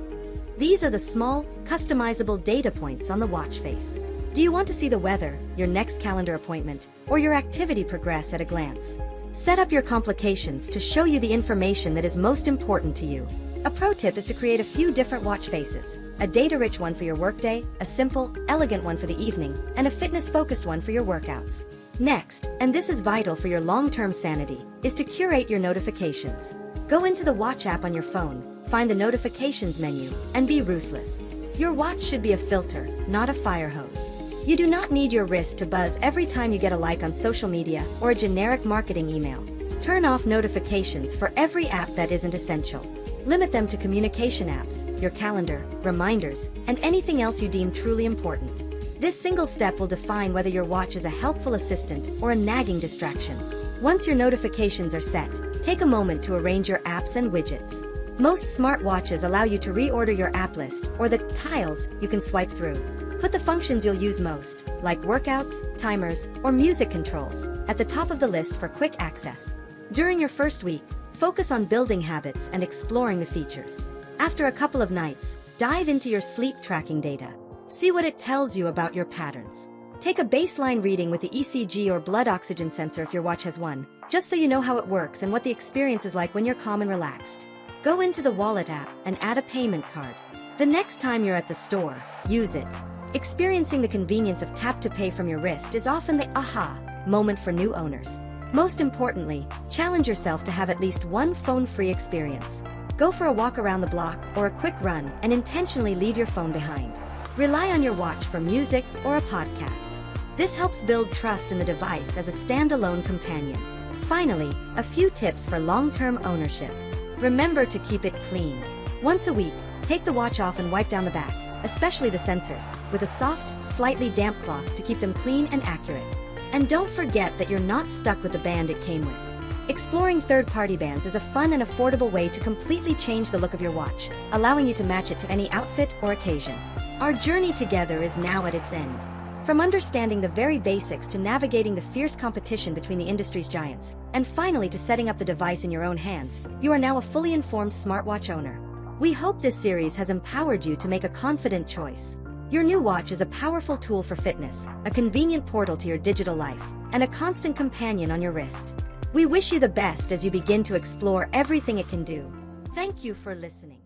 These are the small, customizable data points on the watch face. Do you want to see the weather, your next calendar appointment, or your activity progress at a glance? Set up your complications to show you the information that is most important to you. A pro tip is to create a few different watch faces: a data-rich one for your workday, a simple, elegant one for the evening, and a fitness-focused one for your workouts. Next, and this is vital for your long-term sanity, is to curate your notifications. Go into the watch app on your phone, find the notifications menu, and be ruthless. Your watch should be a filter, not a fire hose. You do not need your wrist to buzz every time you get a like on social media or a generic marketing email. Turn off notifications for every app that isn't essential. Limit them to communication apps, your calendar, reminders, and anything else you deem truly important. This single step will define whether your watch is a helpful assistant or a nagging distraction. Once your notifications are set, take a moment to arrange your apps and widgets. Most smartwatches allow you to reorder your app list or the tiles you can swipe through. Put the functions you'll use most, like workouts, timers, or music controls, at the top of the list for quick access. During your first week, focus on building habits and exploring the features. After a couple of nights, dive into your sleep tracking data. See what it tells you about your patterns. Take a baseline reading with the ECG or blood oxygen sensor if your watch has one, just so you know how it works and what the experience is like when you're calm and relaxed. Go into the Wallet app and add a payment card. The next time you're at the store, use it. Experiencing the convenience of tap to pay from your wrist is often the aha moment for new owners. Most importantly, challenge yourself to have at least one phone-free experience. Go for a walk around the block or a quick run and intentionally leave your phone behind. Rely on your watch for music or a podcast. This helps build trust in the device as a standalone companion. Finally, a few tips for long-term ownership. Remember to keep it clean. Once a week, take the watch off and wipe down the back, especially the sensors, with a soft, slightly damp cloth to keep them clean and accurate. And don't forget that you're not stuck with the band it came with. Exploring third-party bands is a fun and affordable way to completely change the look of your watch, allowing you to match it to any outfit or occasion. Our journey together is now at its end. From understanding the very basics to navigating the fierce competition between the industry's giants, and finally to setting up the device in your own hands, you are now a fully informed smartwatch owner. We hope this series has empowered you to make a confident choice. Your new watch is a powerful tool for fitness, a convenient portal to your digital life, and a constant companion on your wrist. We wish you the best as you begin to explore everything it can do. Thank you for listening.